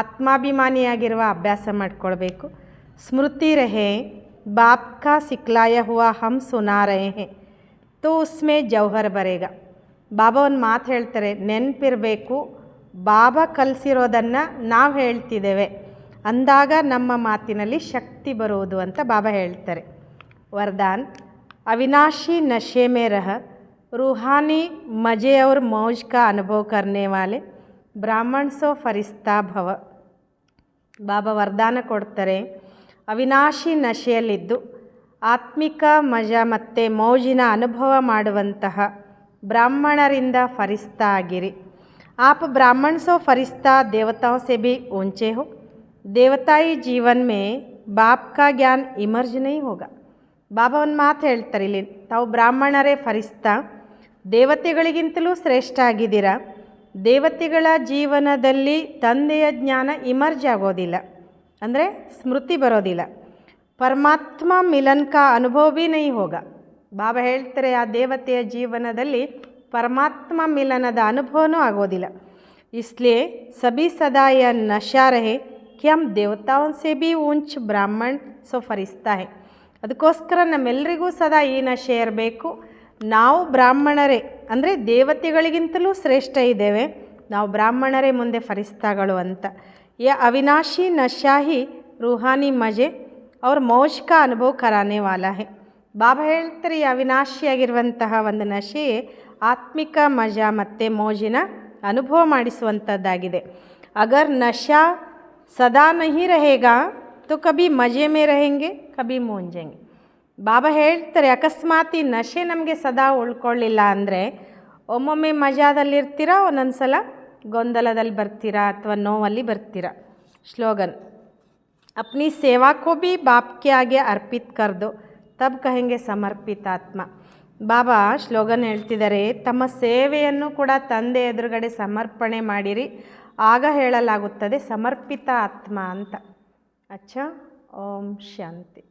ಆತ್ಮಾಭಿಮಾನಿಯಾಗಿರುವ ಅಭ್ಯಾಸ ಮಾಡ್ಕೊಳ್ಬೇಕು. ಸ್ಮೃತಿ ರಹೆ, ಬಾಪ್ ಕಾ ಸಿಕ್ಲಾಯ ಹುआ ಹಮ್ ಸುನಾ ರಹೆ ಹೇ ತೋ ಉಸ್ಮೇ ಜೌಹರ್ ಬರೇಗ. ಬಾಬಾ ಒಂದು ಮಾತು ಹೇಳ್ತಾರೆ, ನೆನಪಿರಬೇಕು, ಬಾಬಾ ಕಲಿಸಿರೋದನ್ನು ನಾವು ಹೇಳ್ತಿದ್ದೇವೆ ಅಂದಾಗ ನಮ್ಮ ಮಾತಿನಲ್ಲಿ ಶಕ್ತಿ ಬರುವುದು ಅಂತ ಬಾಬಾ ಹೇಳ್ತಾರೆ. ವರದಾನ್, ಅವಿನಾಶಿ ನಶೆ ಮೇ ರಹ, रूहानी मज़े और मौज का अनुभव करने वाले ब्राह्मण सो फरिस्ता भव. ಬಾಬಾ ವರದಾನ ಕೊಡ್ತಾರೆ, ಅವಿನಾಶಿ ನಶೆಯಲ್ಲಿದ್ದು ಆತ್ಮಿಕ ಮಜಾ ಮತ್ತು ಮೌಜಿನ ಅನುಭವ ಮಾಡುವಂತಹ ಬ್ರಾಹ್ಮಣರಿಂದ ಫರಿಸ್ತಾ ಆಗಿರಿ. आप ब्राह्मण सो फरिश्ता देवताओं से भी ऊंचे हो. देवताई जीवन में बाप का ज्ञान इमर्ज नहीं होगा. ಬಾಬಾ ಒಂದು ಮಾತು ಹೇಳ್ತಾರೆ ಇಲ್ಲಿ, ತಾವು ಬ್ರಾಹ್ಮಣರೇ ಫರಿಸ್ತಾ, ದೇವತೆಗಳಿಗಿಂತಲೂ ಶ್ರೇಷ್ಠ ಆಗಿದ್ದೀರಾ. ದೇವತೆಗಳ ಜೀವನದಲ್ಲಿ ತಂದೆಯ ಜ್ಞಾನ ಇಮರ್ಜ್ ಆಗೋದಿಲ್ಲ, ಅಂದರೆ ಸ್ಮೃತಿ ಬರೋದಿಲ್ಲ. ಪರಮಾತ್ಮ ಮಿಲನ್ ಕಾ ಅನುಭವ ಭೀ ನೈ ಹೋಗ. ಬಾಬಾ ಹೇಳ್ತಾರೆ ಆ ದೇವತೆಯ ಜೀವನದಲ್ಲಿ ಪರಮಾತ್ಮ ಮಿಲನದ ಅನುಭವನೂ ಆಗೋದಿಲ್ಲ. ಇಸ್ಲಿಯೇ ಸಭಿ ಸದಾ ಯ ನಶಾ ರಹೆ ಕಿ ಹಮ್ ದೇವತಾओं से भी ऊंच ब्राह्मण सो फरिश्ता है. ಅದಕ್ಕೋಸ್ಕರ ನಮ್ಮೆಲ್ಲರಿಗೂ ಸದಾ ಈ ನಶೆ ಇರಬೇಕು, ನಾವು ಬ್ರಾಹ್ಮಣರೇ ಅಂದರೆ ದೇವತೆಗಳಿಗಿಂತಲೂ ಶ್ರೇಷ್ಠ ಇದ್ದೇವೆ, ನಾವು ಬ್ರಾಹ್ಮಣರೇ ಮುಂದೆ ಫರಿಸ್ತಾಗಳು ಅಂತ. ಯ ಅವಿನಾಶಿ ನಶಾ ಹಿ ರೂಹಾನಿ ಮಜೆ ಅವ್ರ ಮೌಜ್ ಕಾ ಅನುಭವ ಕರಾನೆ ವಾಲಾ ಹೇ. ಬಾಬಾ ಹೇಳ್ತಾರೆ ಈ ಅವಿನಾಶಿಯಾಗಿರುವಂತಹ ಒಂದು ನಶೆಯೇ ಆತ್ಮಿಕ ಮಜಾ ಮತ್ತು ಮೋಜಿನ ಅನುಭವ ಮಾಡಿಸುವಂಥದ್ದಾಗಿದೆ. ಅಗರ್ ನಶಾ ಸದಾ ನಹಿ रहेगा तो ಕಭಿ ಮಜೆ ಮೇ रहेंगे ಕಭಿ ಮೂಂಜೆಂಗೆ. ಬಾಬಾ ಹೇಳ್ತಾರೆ ಅಕಸ್ಮಾತ್ ಈ ನಶೆ ನಮಗೆ ಸದಾ ಉಳ್ಕೊಳ್ಳಿಲ್ಲ ಅಂದರೆ ಒಮ್ಮೊಮ್ಮೆ ಮಜಾದಲ್ಲಿರ್ತೀರಾ, ಒಂದೊಂದು ಸಲ ಗೊಂದಲದಲ್ಲಿ ಬರ್ತೀರಾ ಅಥವಾ ನೋವಲ್ಲಿ ಬರ್ತೀರಾ. स्लोगन, अपनी सेवा को भी बाप के आगे अर्पित कर दो, तब कहेंगे समर्पित आत्ಮ. ಬಾಬಾ ಶ್ಲೋಗನ್ ಹೇಳ್ತಿದ್ದಾರೆ, ತಮ್ಮ ಸೇವೆಯನ್ನು ಕೂಡ ತಂದೆ ಎದುರುಗಡೆ ಸಮರ್ಪಣೆ ಮಾಡಿರಿ, ಆಗ ಹೇಳಲಾಗುತ್ತದೆ ಸಮರ್ಪಿತ ಆತ್ಮ ಅಂತ. ಅಚ್ಚಾ, ಓಂ ಶಾಂತಿ.